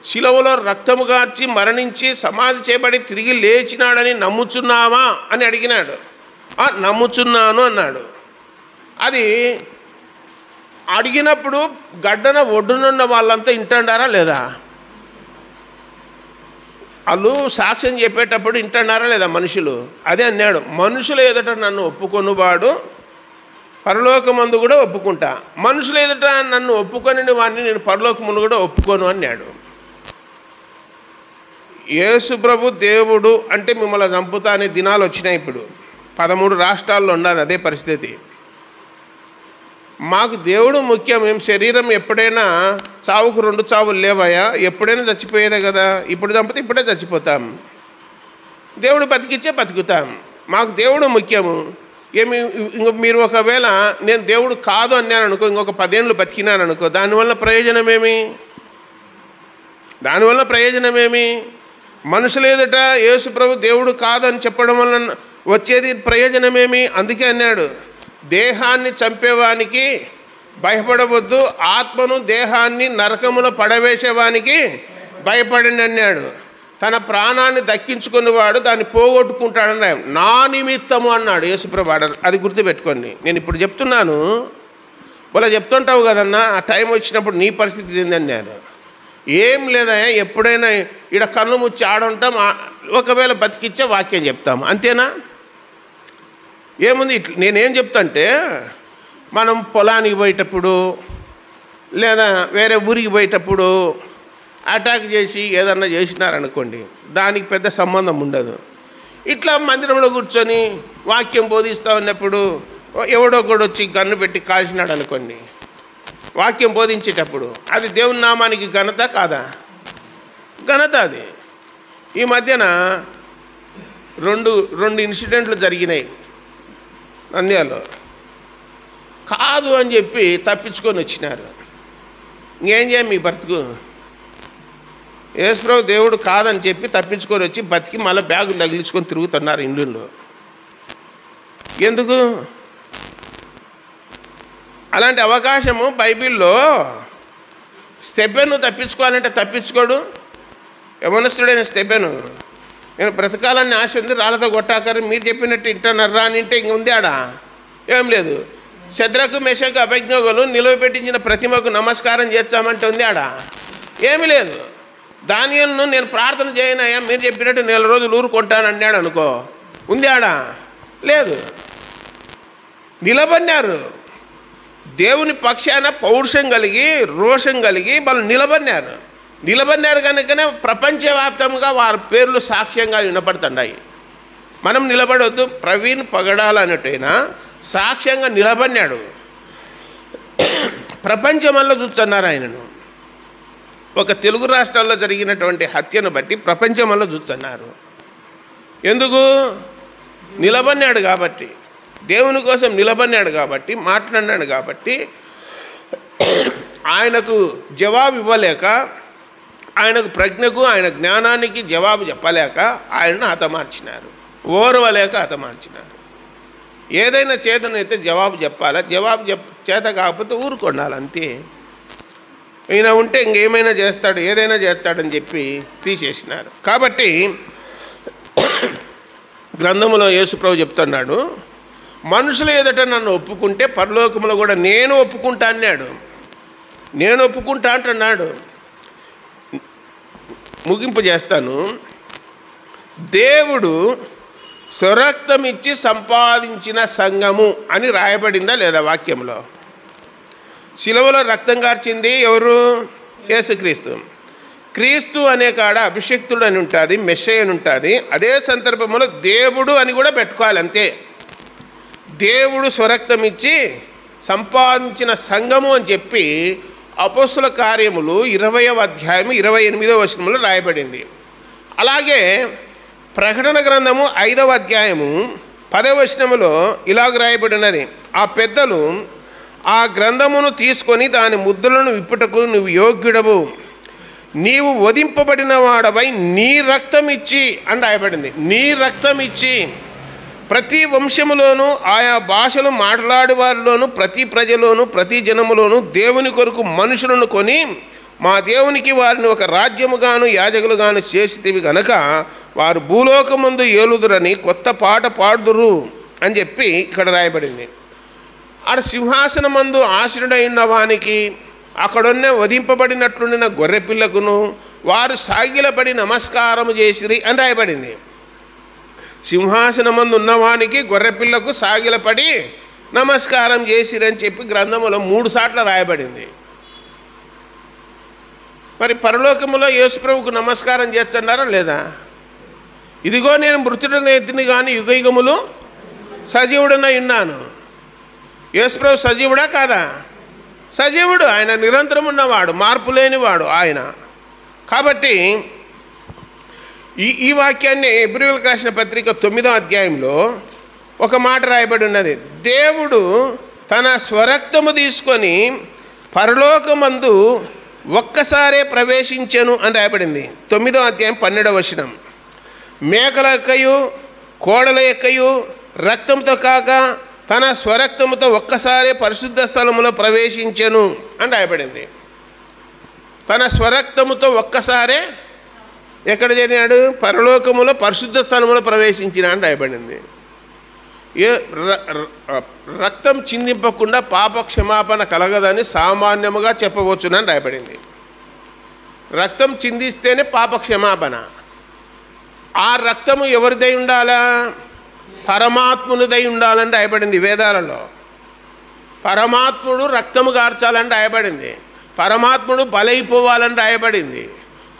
శిలువలో రక్తము గార్చి మరణించి సమాధి చేయబడి తిరిగి లేచినాడని నమ్ముచున్నావా అని అడిగినాడు. నమ్ముచున్నాను అన్నాడు. అది అడిగినప్పుడు గడ్డన ఒడ్డునున్న వాళ్ళంతా వింటున్నారా లేదా? వాళ్ళు సాక్ష్యం చెప్పేటప్పుడు వింటున్నారా లేదా మనుషులు? అదే అన్నాడు, మనుషుల ఎదుట నన్ను ఒప్పుకొనువాడు పరలోకమందు కూడా ఒప్పుకుంటా, మనుషుల ఎదుట నన్ను ఒప్పుకొని వాడిని నేను పరలోకమందు కూడా ఒప్పుకోను అన్నాడు. యేసు ప్రభు దేవుడు అంటే మిమ్మల్ని చంపుతా అనే దినాలు వచ్చినాయి. ఇప్పుడు 13 రాష్ట్రాల్లో ఉన్నది అదే పరిస్థితి. మాకు దేవుడు ముఖ్యం. మేము శరీరం ఎప్పుడైనా చావుకు 2 చావులు లేవయా, ఎప్పుడైనా చచ్చిపోయేదే కదా. ఇప్పుడు చంపితే ఇప్పుడే చచ్చిపోతాం, దేవుడు బతికిచ్చే బతుకుతాం. మాకు దేవుడు ముఖ్యము. మీరు ఒకవేళ నేను దేవుడు కాదు అన్నాను అనుకో, ఇంకొక 10 ఏళ్ళు బతికినాను అనుకో, దానివల్ల ప్రయోజనమేమి? మనుషుల ఎదుట యేసు ప్రభు దేవుడు కాదని చెప్పడం వల్ల వచ్చేది ప్రయోజనమేమి? అందుకే అన్నాడు, దేహాన్ని చంపేవానికి భయపడవద్దు, ఆత్మను దేహాన్ని నరకములో పడవేసేవానికి భయపడండి అన్నాడు. తన ప్రాణాన్ని దక్కించుకునేవాడు దాన్ని పోగొట్టుకుంటాడని నా నిమిత్తము అన్నాడు యేసుప్రభు. అది గుర్తుపెట్టుకోండి. నేను ఇప్పుడు చెప్తున్నాను, వాళ్ళ చెప్తుంటావు కదన్నా, ఆ టైం వచ్చినప్పుడు నీ పరిస్థితి ఏందన్నారు. ఏం లేదా, ఎప్పుడైనా ఈడ కన్ను ముచ్చి ఆడుంటాం, ఒకవేళ బతికిచ్చే వాక్యం చెప్తాము, అంతేనా? ఏముంది? నేనేం చెప్తాంటే, మనం పొలానికి పోయేటప్పుడు లేదా వేరే ఊరికి పోయేటప్పుడు అటాక్ చేసి ఏదన్నా చేసినారనుకోండి, దానికి పెద్ద సంబంధం ఉండదు. ఇట్లా మందిరంలో కూర్చొని వాక్యం బోధిస్తూ ఉన్నప్పుడు ఎవడో కూడా వచ్చి గన్ను పెట్టి కాల్చినాడు అనుకోండి, వాక్యం బోధించేటప్పుడు అది దేవుని నామానికి ఘనత కాదా? ఘనత అది. ఈ మధ్యన రెండు ఇన్సిడెంట్లు జరిగినాయి నంద్యాలలో. కాదు అని చెప్పి తప్పించుకొని వచ్చినారు. ఇంకేం చేయం మీ బ్రతుకు? యేసుప్రభు దేవుడు కాదని చెప్పి తప్పించుకొని వచ్చి బతికి మళ్ళీ బ్యాగులు తగిలించుకొని తిరుగుతున్నారు ఇండ్లలో. ఎందుకు? అలాంటి అవకాశము బైబిల్లో స్టెఫెను తప్పించుకోవాలంటే తప్పించుకోడు. యవనస్తుడైన స్టెఫెను, నేను బ్రతకాలని ఆశ ఉంది, రాళ్ళతో కొట్టాకరు, మీరు చెప్పినట్టు ఇంటనర్రా అని ఇంటే ఇంక ఉంది ఆడ? ఏం లేదు. శద్రకు మెషకు అభిజ్ఞోగులు నిలువపెట్టించిన ప్రతిమకు నమస్కారం చేస్తామంటే ఉంది ఆడ? ఏమీ లేదు. దానియేలును నేను ప్రార్థన చేయనయ్యా, మీరు చెప్పినట్టు 4 రోజులు ఊరుకుంటానన్నాడు అనుకో, ఉంది ఆడ? లేదు. నిలబడినారు. దేవుని పక్షాన పౌరుషం కలిగి రోషం కలిగి వాళ్ళు నిలబడినారు కనుకనే ప్రపంచవ్యాప్తంగా వారి పేర్లు సాక్ష్యంగా వినపడుతున్నాయి. మనం నిలబడొద్దు. ప్రవీణ్ పగడాల అన్నట్టయినా సాక్ష్యంగా నిలబడినాడు. ప్రపంచమల్లా చూస్తున్నారు ఆయనను. ఒక తెలుగు రాష్ట్రాల్లో జరిగినటువంటి హత్యను బట్టి ప్రపంచమల్లా చూస్తున్నారు. ఎందుకు? నిలబడినాడు కాబట్టి, దేవుని కోసం నిలబడినాడు కాబట్టి, మాట్లాడినాడు కాబట్టి. ఆయనకు జవాబు ఇవ్వలేక, ఆయనకు ప్రజ్ఞకు ఆయన జ్ఞానానికి జవాబు చెప్పలేక ఆయనను హతమార్చినారు, ఓర్వలేక హతమార్చినారు. ఏదైనా చేతనైతే జవాబు చెప్పాలా, జవాబు చేత కాకపోతే ఊరుకొండాలి అంతే. ఈయన ఉంటే ఇంకేమైనా చేస్తాడు, ఏదైనా చేస్తాడని చెప్పి తీసేసినారు. కాబట్టి గ్రంథములో యేసుప్రభు చెప్తున్నాడు, మనుషుల ఎదుట నన్ను ఒప్పుకుంటే పరలోకములో కూడా నేను ఒప్పుకుంటా అన్నాడు. నేను ఒప్పుకుంటా అంటున్నాడు. ముగింపు చేస్తాను. దేవుడు స్వరక్తం ఇచ్చి సంపాదించిన సంఘము అని రాయబడిందా లేదా వాక్యంలో? శిలువలో రక్తం కార్చింది ఎవరు? యేసుక్రీస్తు. క్రీస్తు అనే కాడ అభిషిక్తుడు అని ఉంటుంది, మెస్సయ్య అని ఉంటుంది. అదే సందర్భంలో దేవుడు అని కూడా పెట్టుకోవాలి అంతే. దేవుడు స్వరక్తం ఇచ్చి సంపాదించిన సంఘము అని చెప్పి అపోస్తుల కార్యములు 20వ అధ్యాయము 28వ వచనంలో రాయబడింది. అలాగే ప్రకటన గ్రంథము 5వ అధ్యాయము 10వ వచనములో ఇలాగ రాయబడినది, ఆ పెద్దలు ఆ గ్రంథమును తీసుకొని దాని ముద్రలను విప్పుటకు నువ్వు యోగ్యుడవు, నీవు వధింపబడిన వాడవై నీ రక్తం ఇచ్చి అని రాయబడింది. నీ రక్తం ఇచ్చి ప్రతి వంశములోనూ ఆయా భాషలు మాట్లాడే వారిలోనూ ప్రతి ప్రజలోనూ ప్రతి జనములోనూ దేవుని కొరకు మనుషులను కొని మా దేవునికి వారిని ఒక రాజ్యముగాను యాజకులుగాను చేసితివి గనక వారు భూలోకమందు ఏలుదురని కొత్త పాట పాడుదురు అని చెప్పి ఇక్కడ రాయబడింది. ఆడ సింహాసనమందు ఆశీనుడై ఉన్న వానికి అక్కడున్న వధింపబడినట్లుండిన గొర్రెపిల్లకును వారు సాగిలపడి నమస్కారము చేసిరి అని రాయబడింది. సింహాసనమందు ఉన్నవానికి గొర్రెపిల్లకు సాగిలపడి నమస్కారం చేసిరి అని చెప్పి గ్రంథములో 3 సార్లు రాయబడింది. మరి పరలోకములో యేసుప్రభుకు నమస్కారం చేస్తున్నారా లేదా? ఇదిగో నేను మృతుడైన ఎత్తిని కానీ యుగయుగములు సజీవుడనై ఉన్నాను. యేసుప్రభు సజీవుడా కాదా? సజీవుడు. ఆయన నిరంతరం ఉన్నవాడు, మార్పు లేనివాడు ఆయన. కాబట్టి ఈ వాక్యాన్ని హెబ్రీయులకు రాసిన పత్రిక 9వ అధ్యాయంలో ఒక మాట రాయబడి ఉన్నది, దేవుడు తన స్వరక్తము తీసుకొని పరలోకమందు ఒక్కసారే ప్రవేశించెను అని రాయబడింది. 9వ అధ్యాయం 12వ వచనం. మేకల యొక్కయు కోడల యొక్కయు రక్తంతో కాక తన స్వరక్తముతో ఒక్కసారే పరిశుద్ధ స్థలములో ప్రవేశించెను అని రాయబడింది. తన స్వరక్తముతో ఒక్కసారే ఎక్కడ చేరినాడు? పరలోకములో పరిశుద్ధ స్థలములో ప్రవేశించిన అని రాయబడింది. రక్తం చిందింపకుండా పాప క్షమాపణ కలగదని సామాన్యముగా చెప్పవచ్చునని రాయబడింది. రక్తం చిందిస్తేనే పాప క్షమాపణ. ఆ రక్తము ఎవరిదై ఉండాలా? పరమాత్మునిదై ఉండాలని రాయబడింది వేదాలలో. పరమాత్ముడు రక్తము కార్చాలని రాయబడింది. పరమాత్ముడు బలైపోవాలని రాయబడింది.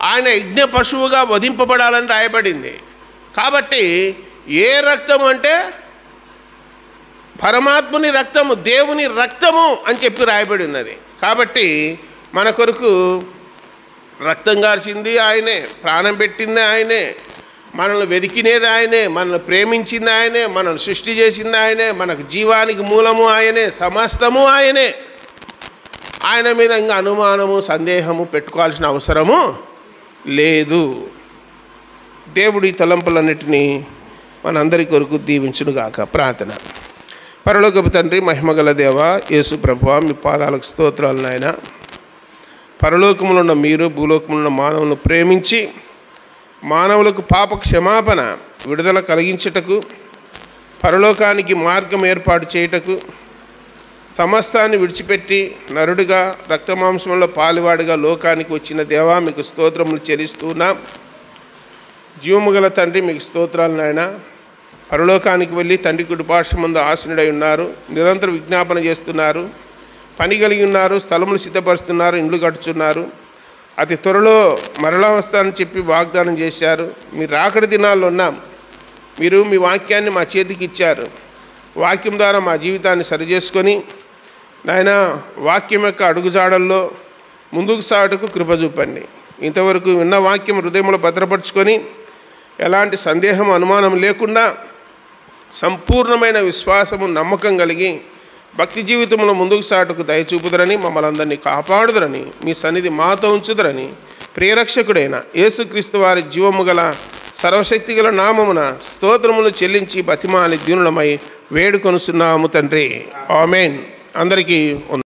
ఆయన యజ్ఞ పశువుగా వధింపబడాలని రాయబడింది. కాబట్టి ఏ రక్తము అంటే పరమాత్ముని రక్తము, దేవుని రక్తము అని చెప్పి రాయబడి ఉన్నది. కాబట్టి మన కొరకు రక్తం కార్చింది ఆయనే, ప్రాణం పెట్టింది ఆయనే, మనల్ని వెతికినేది ఆయనే, మనల్ని ప్రేమించింది ఆయనే, మనల్ని సృష్టి చేసింది ఆయనే, మనకు జీవానికి మూలము ఆయనే, సమస్తము ఆయనే. ఆయన మీద ఇంకా అనుమానము సందేహము పెట్టుకోవాల్సిన అవసరము లేదు. దేవుడి తలంపులన్నిటినీ మనందరి కొరకు దీవించునుగాక. ప్రార్థన. పరలోకపు తండ్రి, మహిమగల దేవ, యేసు ప్రభువా, మీ పాదాలకు స్తోత్రాలు నాయన. పరలోకములో ఉన్న మీరు భూలోకములో ఉన్న మానవులను ప్రేమించి మానవులకు పాప క్షమాపణ విడుదల కలిగించుటకు, పరలోకానికి మార్గం ఏర్పాటు చేయుటకు, సమస్తాన్ని విడిచిపెట్టి నరుడిగా రక్తమాంసంలో పాలువాడిగా లోకానికి వచ్చిన దేవా, మీకు స్తోత్రములు చెల్లిస్తున్నాం. జీవము గల తండ్రి, మీకు స్తోత్రాలు నాయన. పరలోకానికి వెళ్ళి తండ్రి కుడి పార్శ్వం ముందు ఆసీనుడై ఉన్నారు. నిరంతరం విజ్ఞాపన చేస్తున్నారు, పని కలిగి ఉన్నారు, స్థలములు సిద్ధపరుస్తున్నారు, ఇండ్లు కట్టుచున్నారు. అతి త్వరలో మరలా వస్తానని చెప్పి వాగ్దానం చేశారు. మీరు రాకడి దినాల్లో ఉన్నాం. మీరు మీ వాక్యాన్ని మా చేతికి ఇచ్చారు. వాక్యం ద్వారా మా జీవితాన్ని సరిచేసుకొని నాయన వాక్యం యొక్క అడుగుజాడల్లో ముందుకు సాగుటకు కృప చూపండి. ఇంతవరకు విన్న వాక్యం హృదయంలో భద్రపరుచుకొని ఎలాంటి సందేహం అనుమానం లేకుండా సంపూర్ణమైన విశ్వాసము నమ్మకం కలిగి భక్తి జీవితంలో ముందుకు సాటుకు దయచూపుదరని, మమ్మల్ని అందరినీ కాపాడుదరని, మీ సన్నిధి మాతో ఉంచుదరని ప్రియరక్షకుడైన యేసుక్రీస్తు వారి జీవము గల సర్వశక్తి గల నామమున స్తోత్రములు చెల్లించి బతిమాలి దీనులమై వేడుకొనుచున్నాము తండ్రి. ఆమేన్. అందరికీ